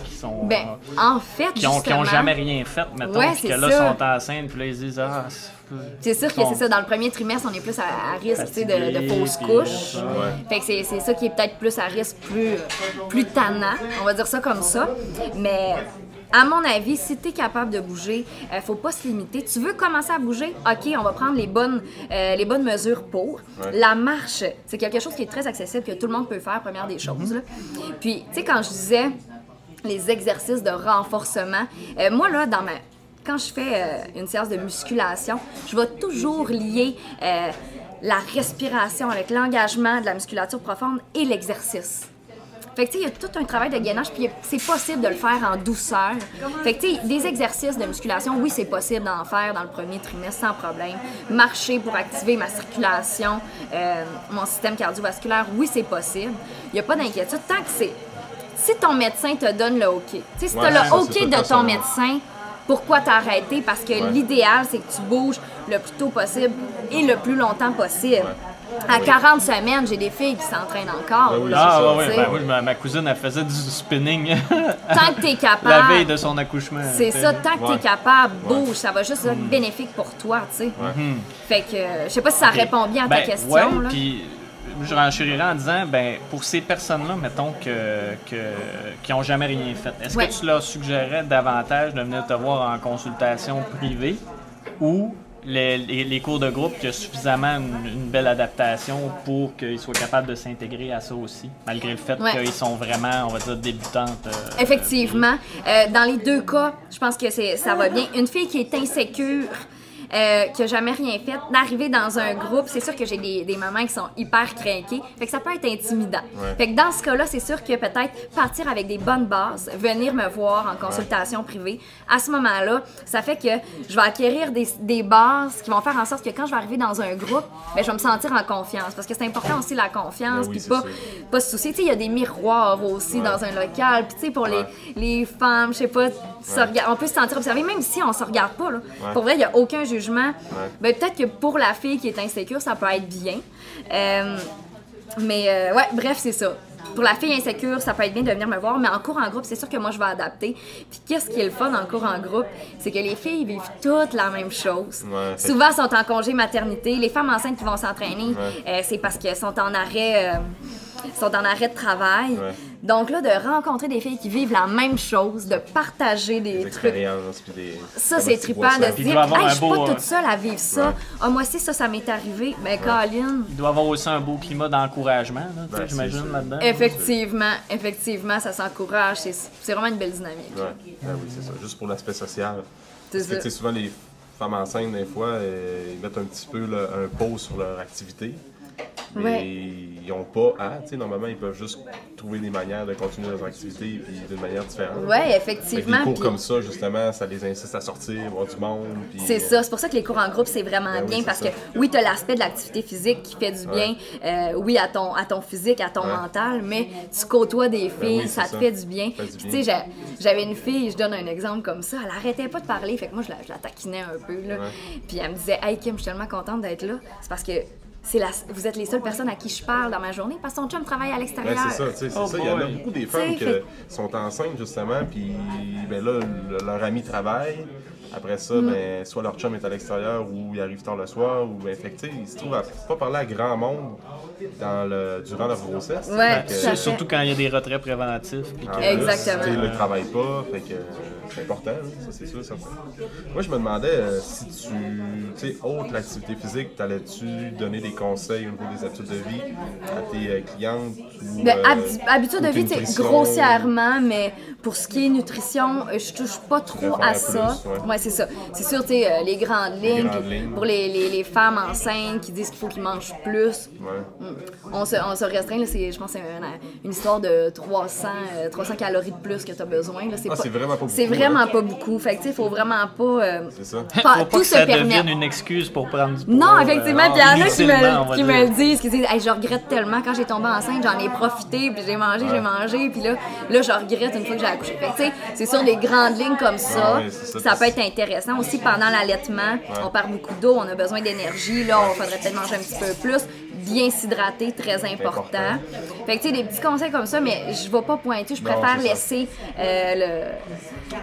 qui sont. Ben, en fait, qui ont jamais rien fait, mettons, puis que là, sont enceintes, puis là, ils se disent, ah, c'est sûr que c'est ça. Dans le premier trimestre, on est plus à risque, tu sais, de fausses couches. Fait que c'est ça qui est peut-être plus à risque, plus tannant, on va dire ça comme ça. Mais à mon avis, si tu es capable de bouger, faut pas se limiter. Tu veux commencer à bouger? OK, on va prendre les bonnes mesures pour. La marche, c'est quelque chose qui est très accessible, que tout le monde peut faire, première des choses. Là. Puis, tu sais, quand je disais les exercices de renforcement, moi, là, quand je fais une séance de musculation, je vais toujours lier la respiration avec l'engagement de la musculature profonde et l'exercice. Fait que tu sais, il y a tout un travail de gainage, puis c'est possible de le faire en douceur. Fait que tu sais, des exercices de musculation, oui, c'est possible d'en faire dans le premier trimestre sans problème. Marcher pour activer ma circulation, mon système cardiovasculaire, oui, c'est possible. Il n'y a pas d'inquiétude. Tant que c'est... Si ton médecin te donne le OK, tu sais, si tu as le OK de ton médecin, pourquoi t'arrêter? Parce que l'idéal, c'est que tu bouges le plus tôt possible et le plus longtemps possible. À 40 semaines, j'ai des filles qui s'entraînent encore. Ma cousine, elle faisait du spinning. Tant que t'es capable. La veille de son accouchement. C'est ça, tant que t'es capable, bouge. Ça va juste être bénéfique pour toi, tu sais. Fait que, je sais pas si ça répond bien à ta question. Là. Puis, je renchérirais en disant, ben, pour ces personnes-là, mettons, qui n'ont jamais rien fait, est-ce que tu leur suggérerais davantage de venir te voir en consultation privée ou les cours de groupe qui ont suffisamment une belle adaptation pour qu'ils soient capables de s'intégrer à ça aussi, malgré le fait qu'ils sont vraiment, on va dire, débutantes? Effectivement. Dans les deux cas, je pense que ça va bien. Une fille qui est insécure, qui n'a jamais rien fait, d'arriver dans un groupe, c'est sûr que j'ai des mamans qui sont hyper craquées, fait que ça peut être intimidant. Fait que dans ce cas-là, c'est sûr que peut-être partir avec des bonnes bases, venir me voir en consultation privée, à ce moment-là, ça fait que je vais acquérir des bases qui vont faire en sorte que quand je vais arriver dans un groupe, ben, je vais me sentir en confiance, parce que c'est important aussi la confiance, puis pas se soucier. Tu sais, il y a des miroirs aussi dans un local, puis tu sais, pour les femmes, je sais pas, on peut se sentir observé, même si on se regarde pas, là. Pour vrai, il n'y a aucun jugement. Ben, peut-être que pour la fille qui est insécure, ça peut être bien. Bref, c'est ça. Pour la fille insécure, ça peut être bien de venir me voir, mais en cours en groupe, c'est sûr que moi, je vais adapter. Puis qu'est-ce qui est le fun en cours en groupe? C'est que les filles vivent toutes la même chose. Souvent, elles sont en congé maternité. Les femmes enceintes qui vont s'entraîner, c'est parce qu'elles sont en arrêt de travail. Donc là, de rencontrer des filles qui vivent la même chose, de partager des trucs. Ça, c'est trippant de se dire, hey, je suis pas toute seule à vivre ça. Ah, moi aussi, ça m'est arrivé. Ben, Colin. Il doit y avoir aussi un beau climat d'encouragement, j'imagine, là-dedans. Effectivement, ça s'encourage. C'est vraiment une belle dynamique. Oui, c'est ça. Juste pour l'aspect social. C'est ça. Souvent, les femmes enceintes, des fois, ils mettent un petit peu un pause sur leur activité. mais ils n'ont pas à. Tu sais, normalement, ils peuvent juste trouver des manières de continuer leurs activités puis d'une manière différente. Oui, Fait que effectivement. des cours puis- comme ça, justement, ça les incite à sortir, voir du monde. Puis, C'est ça, c'est pour ça que les cours en groupe, c'est vraiment Ben oui, bien c'est parce ça. que oui, tu as l'aspect de l'activité physique qui fait du bien, oui, à ton physique, à ton Ouais. mental, mais tu côtoies des filles, oui, ça c'est te ça. fait du bien. Ça fait du Puis bien. tu sais, j'avais une fille, je donne un exemple comme ça, elle arrêtait pas de parler, fait que moi, je la taquinais un peu, là. Puis elle me disait, hey Kim, je suis tellement contente d'être là, c'est parce que vous êtes les seules personnes à qui je parle dans ma journée parce que ton chum travaille à l'extérieur. Ouais, c'est ça, tu sais, c'est Oh ça. Il y en a boy. beaucoup des femmes qui fait- sont enceintes, justement, puis ben là, leur ami travaille. Après ça, ben, soit leur chum est à l'extérieur ou il arrive tard le soir, ou ben, fait que, tu sais, ils se trouvent à pas parler à grand monde durant leur grossesse. Ouais, Fait que, tout à fait. Surtout quand il y a des retraits préventifs. puis que- en Exactement. plus, tu sais, là, ils travaillent pas, fait que c'est important, là, ça c'est sûr, certain. Moi, je me demandais si tu sais, autre l'activité physique, t'allais-tu donner des conseils au niveau des habitudes de vie à tes clientes ou Ben, habitude de ou vie, tu sais, nutrition? grossièrement, mais pour ce qui est nutrition, je touche pas trop faire à un ça. plus, ouais. Ouais, c'est ça. C'est sûr, tu sais, les grandes lignes. grandes puis lignes. Pour les femmes enceintes qui disent qu'il faut qu'ils mangent plus, Ouais. on se restreint. Là, je pense que c'est une histoire de 300 calories de plus que tu as besoin. Là, Ah, c'est vraiment pas beaucoup, C'est vraiment hein? pas beaucoup. Fait que, tu sais, il faut vraiment pas. C'est ça. pas Faut pas tout que se ça permettre. devienne une excuse pour prendre du poids. Non, effectivement, puis il y en a inutilement, on va qui dire. me le disent, qui disent hey, je regrette tellement quand j'ai tombé enceinte, j'en ai profité, puis j'ai mangé, puis là je regrette une fois que j'ai accouché. Fait que, tu sais, c'est sur des grandes lignes comme ça, ouais, c'est ça. ça peut être intéressant. Aussi, pendant l'allaitement, on perd beaucoup d'eau, on a besoin d'énergie, là, on faudrait peut-être manger un petit peu plus, bien s'hydrater, très important. Fait que, tu sais, des petits conseils comme ça, mais je vais pas pointer, je Non, préfère c'est ça. laisser le...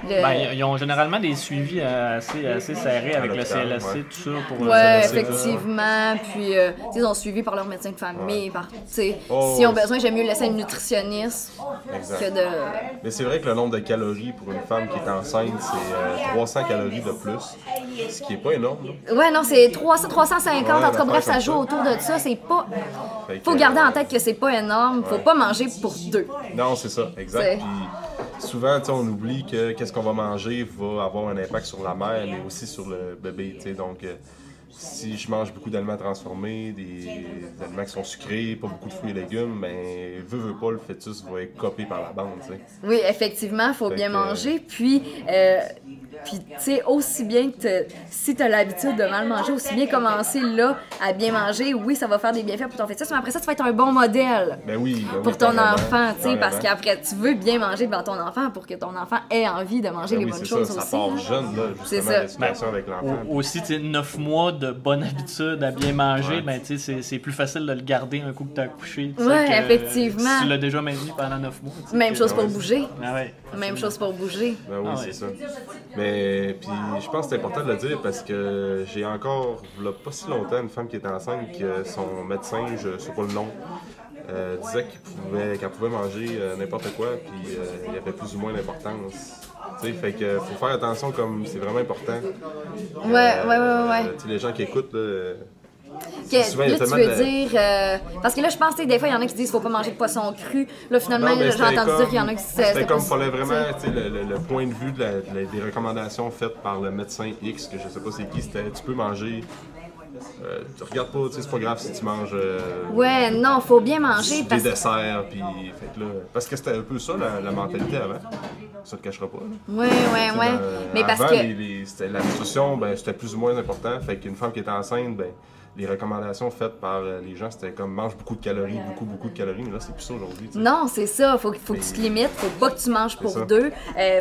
Ben, ils ont généralement des suivis assez serrés avec le l'hôpital, CLSC, ouais. tout ça. Pour Ouais, c'est effectivement. Puis, tu sais, ils sont suivis par leur médecin de famille. Tu sais, Oh, s'ils ont ouais. besoin, j'aime mieux laisser une nutritionniste Exact. que de. Mais c'est vrai que le nombre de calories pour une femme qui est enceinte, c'est 300 calories de plus, ce qui est pas énorme. Là. Ouais, non, c'est 300, 350. Ouais, en tout cas, bref, affaire ça joue comme autour de ça. C'est pas. Fait que, Faut garder en tête que c'est pas énorme. Faut pas manger pour deux. Non, c'est ça, exact. C'est- Puis souvent, tu sais, on oublie que qu'est-ce qu'on va manger va avoir un impact sur la mère, mais aussi sur le bébé. Tu sais, donc, si je mange beaucoup d'aliments transformés, des aliments qui sont sucrés, pas beaucoup de fruits et légumes, mais veut pas, le fœtus va être copé par la bande. Tu sais. Oui, effectivement, faut Fait bien que- manger. Puis, tu sais, aussi bien que si tu as l'habitude de mal manger, aussi bien commencer là à bien manger. Oui, ça va faire des bienfaits pour ton fœtus, mais après ça, tu vas être un bon modèle Ben oui, pour ton carrément, enfant, tu sais, parce carrément. qu'après, tu veux bien manger devant ton enfant pour que ton enfant ait envie de manger Ben les oui, bonnes c'est choses ça, aussi. ça part hein. jeune, là, C'est justement, ça. la situation avec l'enfant. Aussi, tu sais, 9 mois de bonne habitude à bien manger, Ouais. ben, tu sais, c'est plus facile de le garder un coup que tu as accouché. tu sais, Ouais, que effectivement. Si tu l'as déjà maintenu pendant 9 mois. tu sais, Même que- chose pour Ouais. bouger. Ah ouais. Même chose pour bouger. Ben oui, Ah c'est ouais. ça. Mais puis je pense que c'est important de le dire parce que j'ai encore, là, pas si longtemps, une femme qui était enceinte que son médecin, je sais pas le nom, disait qu'elle pouvait manger n'importe quoi, puis il y avait plus ou moins d'importance. Tu sais, fait que faut faire attention comme c'est vraiment important. Ouais. Tu sais, les gens qui écoutent, là, Que- souvent, il y a là, tu tellement veux de- dire. Parce que là, je pense que des fois, il y en a qui disent qu'il faut pas manger de poisson cru. Là, finalement, Non, mais j'ai entendu c'était dire qu'il y en a qui C'était comme, pas- fallait vraiment, tu sais. tu sais, le point de vue des recommandations faites par le médecin X, que je sais pas c'est qui, c'était tu peux manger. Tu regardes pas, tu sais, c'est pas grave si tu manges Ouais, non, faut bien manger des parce que. desserts, puis fait que là, parce que c'était un peu ça la mentalité avant. Ça te cachera pas. Là. Ouais. Mais parce Avant, que. c'était la nutrition, ben, c'était plus ou moins important. Fait qu'une femme qui était enceinte, ben, les recommandations faites par les gens, c'était comme mange beaucoup de calories, beaucoup de calories, mais là, c'est plus ça aujourd'hui. tu sais. Non, c'est ça. Faut que tu te limites. Faut pas que tu manges pour ça. deux.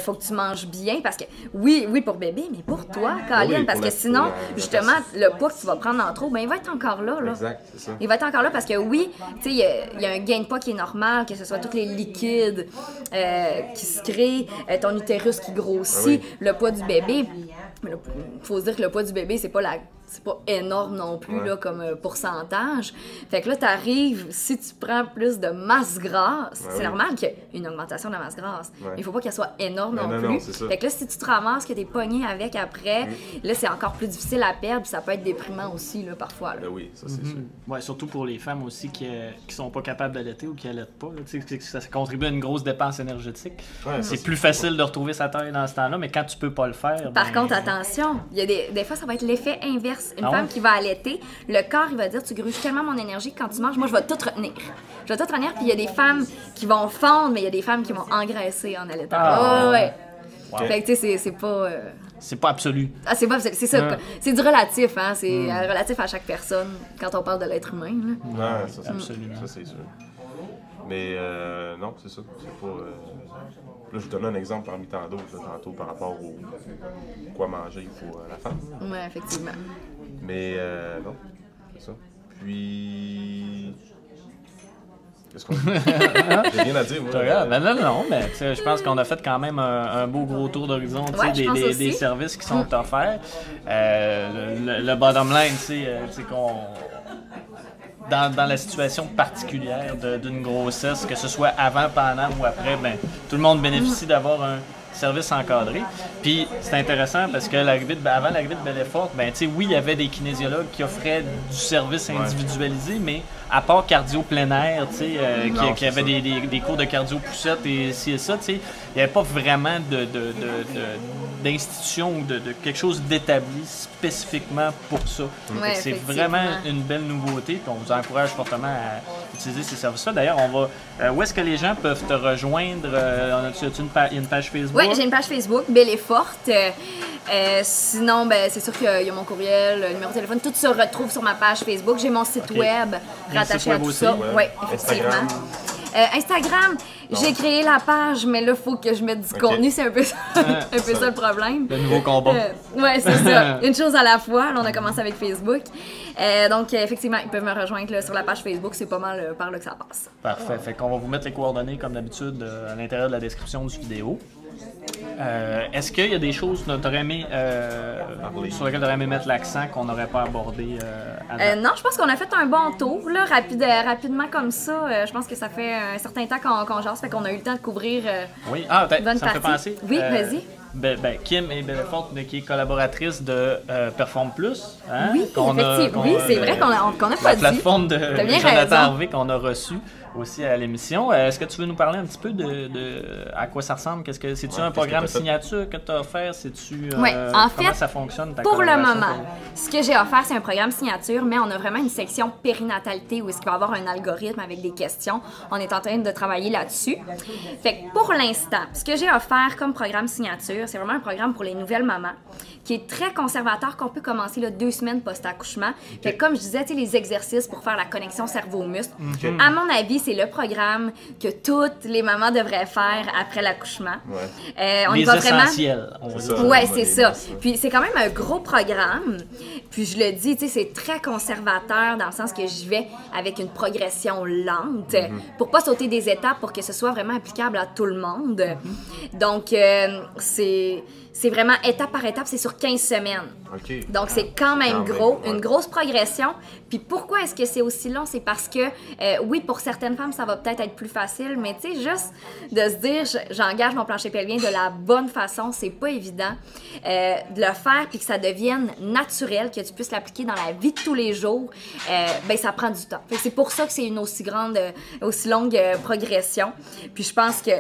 Faut que tu manges bien parce que, oui, pour bébé, mais pour toi, Caroline, oui, parce pour que la- sinon, pour la justement, le poids que tu vas prendre en trop, ben, il va être encore là. Exact, c'est ça. Il va être encore là parce que oui, tu sais, il y a un gain de poids qui est normal, que ce soit tous les liquides qui se créent, ton utérus qui grossit, Ah oui. le poids du bébé. Il faut se dire que le poids du bébé, c'est pas énorme non plus Ouais. là, comme pourcentage. Fait que là, t'arrives, si tu prends plus de masse grasse, c'est oui. normal qu'il y ait une augmentation de la masse grasse. Ouais. Mais il faut pas qu'elle soit énorme Mais non, non, plus. c'est ça. Fait que là, si tu te ramasses que t'es pogné avec après, là, c'est encore plus difficile à perdre, puis ça peut être déprimant aussi, là, parfois. Là. Ben oui, ça c'est sûr. Ouais, surtout pour les femmes aussi qui sont pas capables d'allaiter ou qui allaitent pas. Là, tu sais, que ça contribue à une grosse dépense énergétique. Ouais, ça, C'est plus facile de retrouver sa taille dans ce temps-là, mais quand tu peux pas le faire. Par ben, contre, attention, il y a des fois, ça va être l'effet inverse. Une Ah femme ouais? qui va allaiter, le corps, il va dire, tu gruges tellement mon énergie que quand tu manges, moi, je vais tout retenir. Je vais tout retenir, puis il y a des femmes qui vont fondre, mais il y a des femmes qui vont engraisser en allaitant. Ouais. Wow. Fait que, tu sais, c'est pas... C'est pas absolu. Ah, c'est pas absolu. C'est ça. C'est du relatif, hein. C'est relatif à chaque personne quand on parle de l'être humain. Là. Ouais, ça, absolument. Ça, c'est sûr. Mais non, c'est ça. C'est pas... Là, je vous donne un exemple parmi tant d'autres, tantôt, par rapport au quoi manger pour la femme. Oui, effectivement. Mais non, c'est ça. Puis... Qu'est-ce qu'on dit? J'ai rien à dire, moi. Non, mais je pense qu'on a fait quand même un beau gros tour d'horizon des services qui sont offerts. Le bottom line, c'est qu'on... Dans la situation particulière d'une grossesse, que ce soit avant, pendant ou après, ben, tout le monde bénéficie d'avoir un service encadré. Puis c'est intéressant parce que avant l'arrivée de Belle-Effort, ben, oui, il y avait des kinésiologues qui offraient du service individualisé, mais à part cardio plein air, qui avait des cours de cardio poussette et ci et ça, il n'y avait pas vraiment d'institution ou de quelque chose d'établi spécifiquement pour ça. Ouais, c'est vraiment une belle nouveauté, puis on vous encourage fortement à utiliser ces services-là. D'ailleurs, où est-ce que les gens peuvent te rejoindre? Il y a une page Facebook? Oui, j'ai une page Facebook, Belle-Effort. Sinon, c'est sûr qu'il y a mon courriel, le numéro de téléphone, tout se retrouve sur ma page Facebook. J'ai mon site web rattaché à tout ça. Oui, effectivement. Instagram, j'ai créé la page, mais là, il faut que je mette du contenu, c'est un peu ça, le problème. Le nouveau combat. Oui, c'est ça. Une chose à la fois. Là, on a commencé avec Facebook. Donc, effectivement, ils peuvent me rejoindre là, sur la page Facebook. C'est pas mal par là que ça passe. Parfait. Fait qu'on va vous mettre les coordonnées, comme d'habitude, à l'intérieur de la description du vidéo. Est-ce qu'il y a des choses sur lesquelles tu aurais aimé mettre l'accent qu'on n'aurait pas abordé avant? Non, je pense qu'on a fait un bon tour, là, rapidement comme ça. Je pense que ça fait un certain temps qu'on jase, fait qu'on a eu le temps de couvrir oui, une bonne ça me fait penser. Oui, vas-y. Kim et Belle-Effort, qui est collaboratrice de Perform Plus. Hein, oui, effectivement. Oui, c'est vrai qu'on n'a pas dit. La plateforme de Jonathan Harvey qu'on a reçue aussi à l'émission. Est-ce que tu veux nous parler un petit peu de à quoi ça ressemble? C'est-tu un programme signature que tu as offert? Oui, en fait, comment ça fonctionne, ta pour le moment, ce que j'ai offert, c'est un programme signature, mais on a vraiment une section périnatalité où il va y avoir un algorithme avec des questions. On est en train de travailler là-dessus. Fait que pour l'instant, ce que j'ai offert comme programme signature, c'est vraiment un programme pour les nouvelles mamans qui est très conservateur, qu'on peut commencer 2 semaines post-accouchement. Fait que, comme je disais, les exercices pour faire la connexion cerveau-muscle. À mon avis, c'est le programme que toutes les mamans devraient faire après l'accouchement. On les essentiels. Oui, c'est ça. Puis c'est quand même un gros programme. Puis je le dis, c'est très conservateur dans le sens que j'y vais avec une progression lente pour pas sauter des étapes, pour que ce soit vraiment applicable à tout le monde. Donc, c'est vraiment étape par étape, c'est sur 15 semaines. Donc, c'est quand même gros, une grosse progression. Puis pourquoi est-ce que c'est aussi long? C'est parce que, oui, pour certaines femmes, ça va peut-être être plus facile, mais tu sais, juste de se dire, j'engage mon plancher pelvien de la bonne façon, c'est pas évident. De le faire puis que ça devienne naturel, que tu puisses l'appliquer dans la vie de tous les jours, ça prend du temps. C'est pour ça que c'est une aussi longue progression. Puis je pense que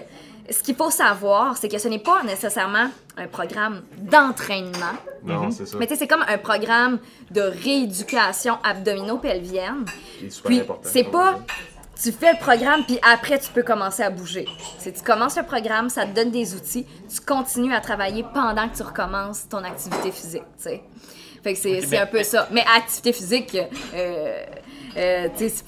ce qu'il faut savoir, c'est que ce n'est pas nécessairement un programme d'entraînement. Non, c'est ça. Mais tu sais, c'est comme un programme de rééducation abdominopelvienne. C'est super important. C'est pas... Tu fais le programme, puis après, tu peux commencer à bouger. Tu commences le programme, ça te donne des outils, tu continues à travailler pendant que tu recommences ton activité physique, tu sais. Fait que c'est un peu ça. Mais activité physique...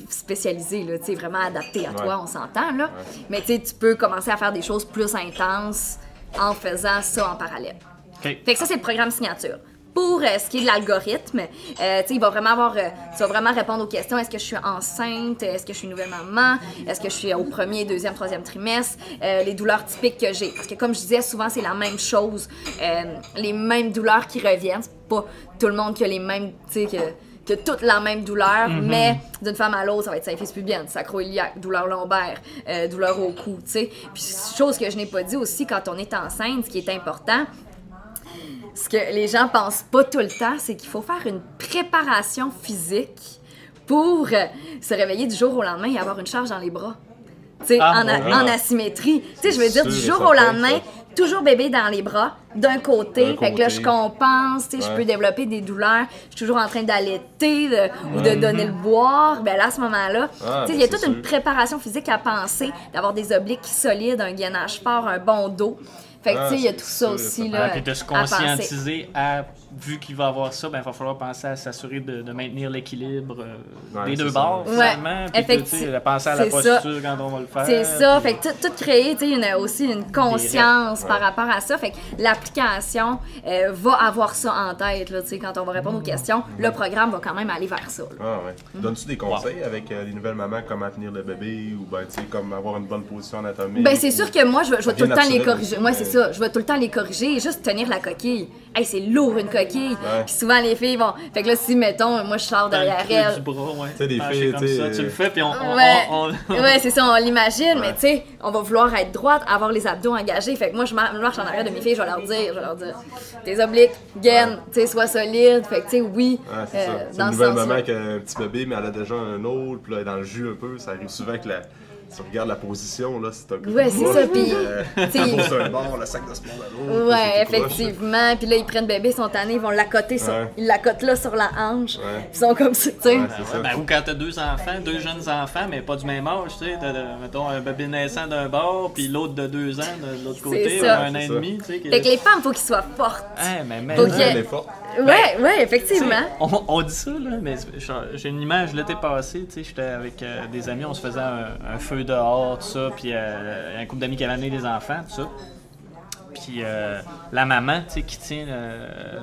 spécialisé, là, vraiment adapté à toi, on s'entend, là. Mais tu peux commencer à faire des choses plus intenses en faisant ça en parallèle. Fait que ça, c'est le programme signature. Pour ce qui est de l'algorithme, il va vraiment tu vas vraiment répondre aux questions. Est-ce que je suis enceinte? Est-ce que je suis une nouvelle maman? Est-ce que je suis au 1er, 2e, 3e trimestre? Les douleurs typiques que j'ai. Parce que comme je disais, souvent, c'est la même chose. Les mêmes douleurs qui reviennent. C'est pas tout le monde qui a les mêmes, que toute la même douleur, mais d'une femme à l'autre, ça va être symphyse pubienne, sacro-iliaque, douleur lombaire, douleur au cou, tu sais. Puis, chose que je n'ai pas dit aussi, quand on est enceinte, ce qui est important, ce que les gens pensent pas tout le temps, c'est qu'il faut faire une préparation physique pour se réveiller du jour au lendemain et avoir une charge dans les bras. En asymétrie. Tu sais, je veux dire, du jour au lendemain, toujours bébé dans les bras, d'un côté. Fait que là, je compense, tu sais, je peux développer des douleurs. Je suis toujours en train d'allaiter ou de donner le boire. Ben là, à ce moment-là, tu sais, il y a toute une préparation physique à penser, d'avoir des obliques solides, un gainage fort, un bon dos. Fait que, tu sais, il y a tout ça aussi, là. Puis de se conscientiser vu qu'il va avoir ça, ben, il va falloir penser à s'assurer de maintenir l'équilibre des deux bords, finalement. Puis effectivement. Penser à la posture quand on va le faire. C'est ça. Fait que tout créer, tu sais, il y a aussi une conscience par rapport à ça. Fait que l'application va avoir ça en tête, là, tu sais, quand on va répondre aux questions. Le programme va quand même aller vers ça. Donnes-tu des conseils avec les nouvelles mamans, comment tenir le bébé ou, ben, tu sais, comme avoir une bonne position anatomique? Ben, c'est sûr que moi, je vais tout le temps les corriger. Moi, c'est ça. Je vais tout le temps les corriger et juste tenir la coquille. Hey, c'est lourd une coquille. Puis souvent les filles vont. Fait que là, si mettons, moi je sors derrière elle. Du bras, tu sais, des filles, comme ça, tu le fais, puis ouais, c'est ça, on l'imagine, mais tu sais, on va vouloir être droite, avoir les abdos engagés. Fait que moi, je marche en arrière de mes filles, je vais leur dire, tes obliques, gaines, tu sais, sois solide. Fait que tu sais, oui. C'est ça. C'est une nouvelle maman qui a un petit bébé, mais elle a déjà un autre, puis là, elle est dans le jus un peu. Ça arrive souvent que tu regardes la position, là, c'est un peu. Ouais, c'est ça, puis. C'est un bord, le sac de sport à l'autre. Ouais, effectivement. Puis là, ils prennent bébé, ils sont tannés, ils vont l'accoter sur. Ils l'accotent là sur la hanche. Puis ils sont comme ça, tu sais. Ou quand t'as deux jeunes enfants, mais pas du même âge, tu sais. Mettons un bébé naissant d'un bord, puis l'autre de 2 ans de l'autre côté, ou un an et demi, tu sais. Fait que les femmes, faut qu'ils soient fortes. Elle est forte. Ouais, effectivement. On dit ça, là, mais j'ai une image l'été passé, tu sais, j'étais avec des amis, on se faisait un feu dehors, tout ça, puis un couple d'amis qui avait amené des enfants, tout ça. Puis la maman, tu sais, qui tient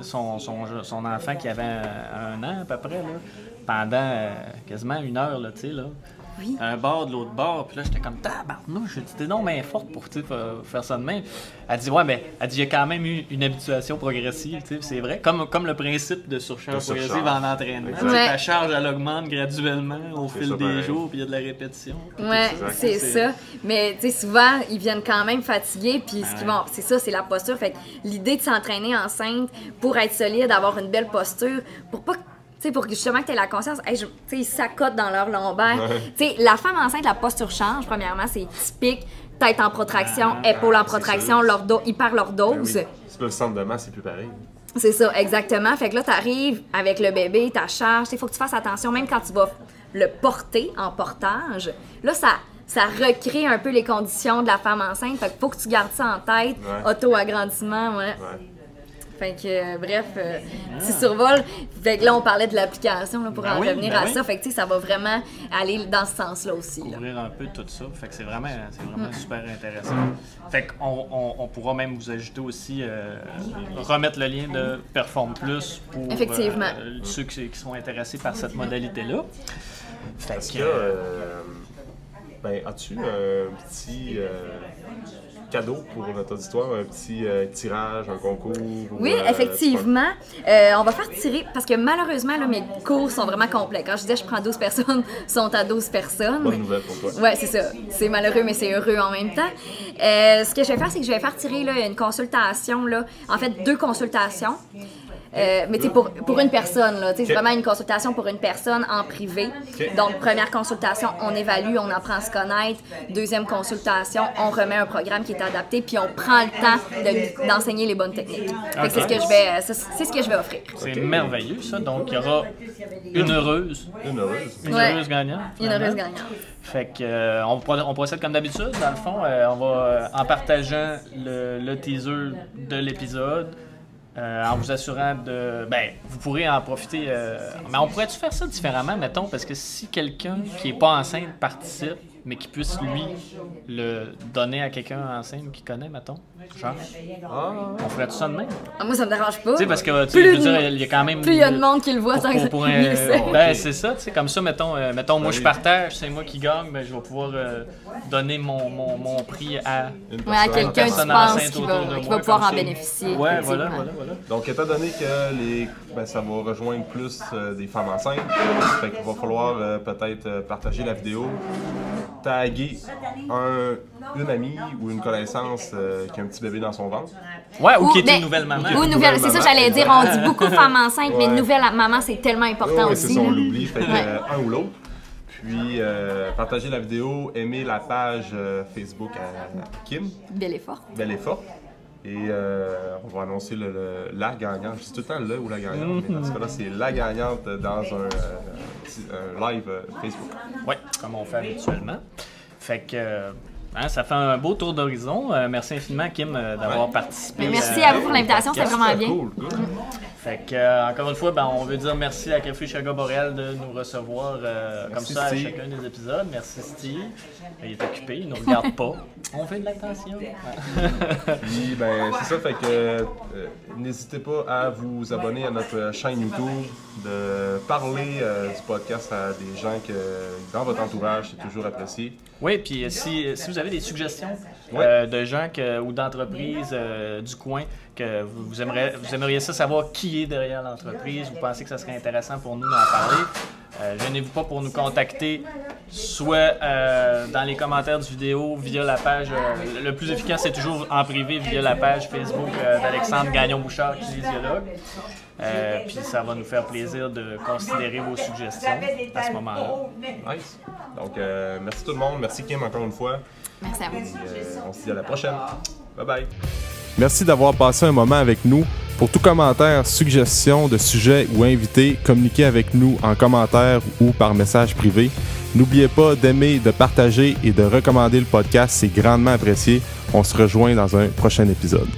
son enfant qui avait 1 an à peu près, là, pendant quasiment 1 heure, là, tu sais, là. Oui. Un bord de l'autre bord, puis là j'étais comme tabarnouche, j'ai dit t'es non mais forte pour faire ça de même. Elle dit ouais, mais elle dit il y a quand même eu une habituation progressive, tu sais, c'est vrai, comme le principe de surcharge progressive en entraînement. Ta charge elle augmente graduellement au fil des jours, puis il y a de la répétition. Ouais, c'est ça. Mais tu sais souvent ils viennent quand même fatigués, puis ce qu'ils vont, c'est ça, c'est la posture. Fait que l'idée de s'entraîner enceinte pour être solide, avoir une belle posture, pour pas t'sais, pour que justement que tu aies la conscience, ils s'accotent dans leur lombaire. La femme enceinte, la posture change, premièrement, c'est typique. Tête en protraction, épaules en protraction, leur dos, ils perdent leur dose. Oui. C'est pas le centre de masse, c'est plus pareil. C'est ça, exactement. Fait que là, tu arrives avec le bébé, ta charge, il faut que tu fasses attention, même quand tu vas le porter en portage. Là, ça recrée un peu les conditions de la femme enceinte. Fait qu'il faut que tu gardes ça en tête. Auto-agrandissement, Fait que, bref, petit survol. Fait que là, on parlait de l'application là, pour en revenir à ça. Fait que, tu sais, ça va vraiment aller dans ce sens-là aussi. Couvrir un peu tout ça. Fait que c'est vraiment super intéressant. Fait qu'on pourra même vous ajouter aussi, remettre le lien de Perform Plus pour ceux qui sont intéressés par cette modalité-là. Est-ce que, as-tu un petit cadeau pour notre auditoire, un petit tirage, un concours? Oui, effectivement. On va faire tirer, parce que malheureusement, là, mes cours sont vraiment complets. Quand je disais je prends 12 personnes, sont à 12 personnes. Bonne nouvelle pour toi. Oui, c'est ça. C'est malheureux, mais c'est heureux en même temps. Ce que je vais faire, c'est que je vais faire tirer là, une consultation, là, en fait 2 consultations. Mais tu sais, pour une personne, là, c'est vraiment une consultation pour une personne en privé. Donc, première consultation, on évalue, on apprend à se connaître. Deuxième consultation, on remet un programme qui est adapté, puis on prend le temps d'enseigner les bonnes techniques. C'est ce que je vais offrir. C'est merveilleux, ça. Donc, il y aura une heureuse gagnante. Une heureuse gagnante. Fait que on procède comme d'habitude. Dans le fond, on va, en partageant le teaser de l'épisode, en vous assurant vous pourrez en profiter. Mais on pourrait-tu faire ça différemment, mettons, parce que si quelqu'un qui n'est pas enceinte participe, mais qui puisse, lui, le donner à quelqu'un enceinte qui connaît, mettons, genre, on ferait tout ça de même? Moi, ça me dérange pas. Tu sais, parce que, tu sais, je veux dire, il y a quand même... Plus il y a de monde qui le voit, tant que c'est ça, tu sais, comme ça, mettons, moi, je partage, c'est moi qui gagne, je vais pouvoir donner mon prix à quelqu'un qui pense qui va pouvoir en bénéficier. Ouais, voilà. Donc, étant donné que ça va rejoindre plus des femmes enceintes, fait qu'il va falloir peut-être partager la vidéo, taguer une amie ou une connaissance qui a un petit bébé dans son ventre. Ouais, ou qui est une nouvelle maman. Ou nouvelle, c'est ça j'allais dire. On dit beaucoup femme enceinte, mais nouvelle maman, c'est tellement important aussi. C'est ça, on l'oublie. Fait que, un ou l'autre. Puis, partager la vidéo, aimer la page Facebook à Kim. Belle et forte. Belle et forte. Et on va annoncer la gagnante. Je dis tout le temps le ou la gagnante, mais dans ce cas-là, c'est la gagnante dans un live Facebook. Oui, comme on fait habituellement. Fait que ça fait un beau tour d'horizon. Merci infiniment, Kim, d'avoir participé. Mais merci à vous pour l'invitation, c'était vraiment bien. Cool. Fait que, encore une fois, on veut dire merci à Café Chaga Boréal de nous recevoir comme ça à chacun des épisodes. Merci Steve. Il est occupé, il ne nous regarde pas. On fait de l'attention. Puis, c'est ça, fait que n'hésitez pas à vous abonner à notre chaîne YouTube, de parler du podcast à des gens que dans votre entourage, c'est toujours apprécié. Oui, puis si vous avez des suggestions de gens ou d'entreprises du coin, que vous aimeriez ça savoir qui est derrière l'entreprise, vous pensez que ça serait intéressant pour nous d'en parler, gênez-vous pas pour nous contacter, soit dans les commentaires du vidéo, via la page, le plus efficace c'est toujours en privé, via la page Facebook d'Alexandre Gagnon-Bouchard, kinésiologue. Puis ça va nous faire plaisir de considérer vos suggestions à ce moment-là. Nice. Donc, merci tout le monde. Merci Kim encore une fois. Merci à vous. On se dit à la prochaine. Bye bye. Merci d'avoir passé un moment avec nous. Pour tout commentaire, suggestion de sujet ou invité, communiquez avec nous en commentaire ou par message privé. N'oubliez pas d'aimer, de partager et de recommander le podcast, c'est grandement apprécié. On se rejoint dans un prochain épisode.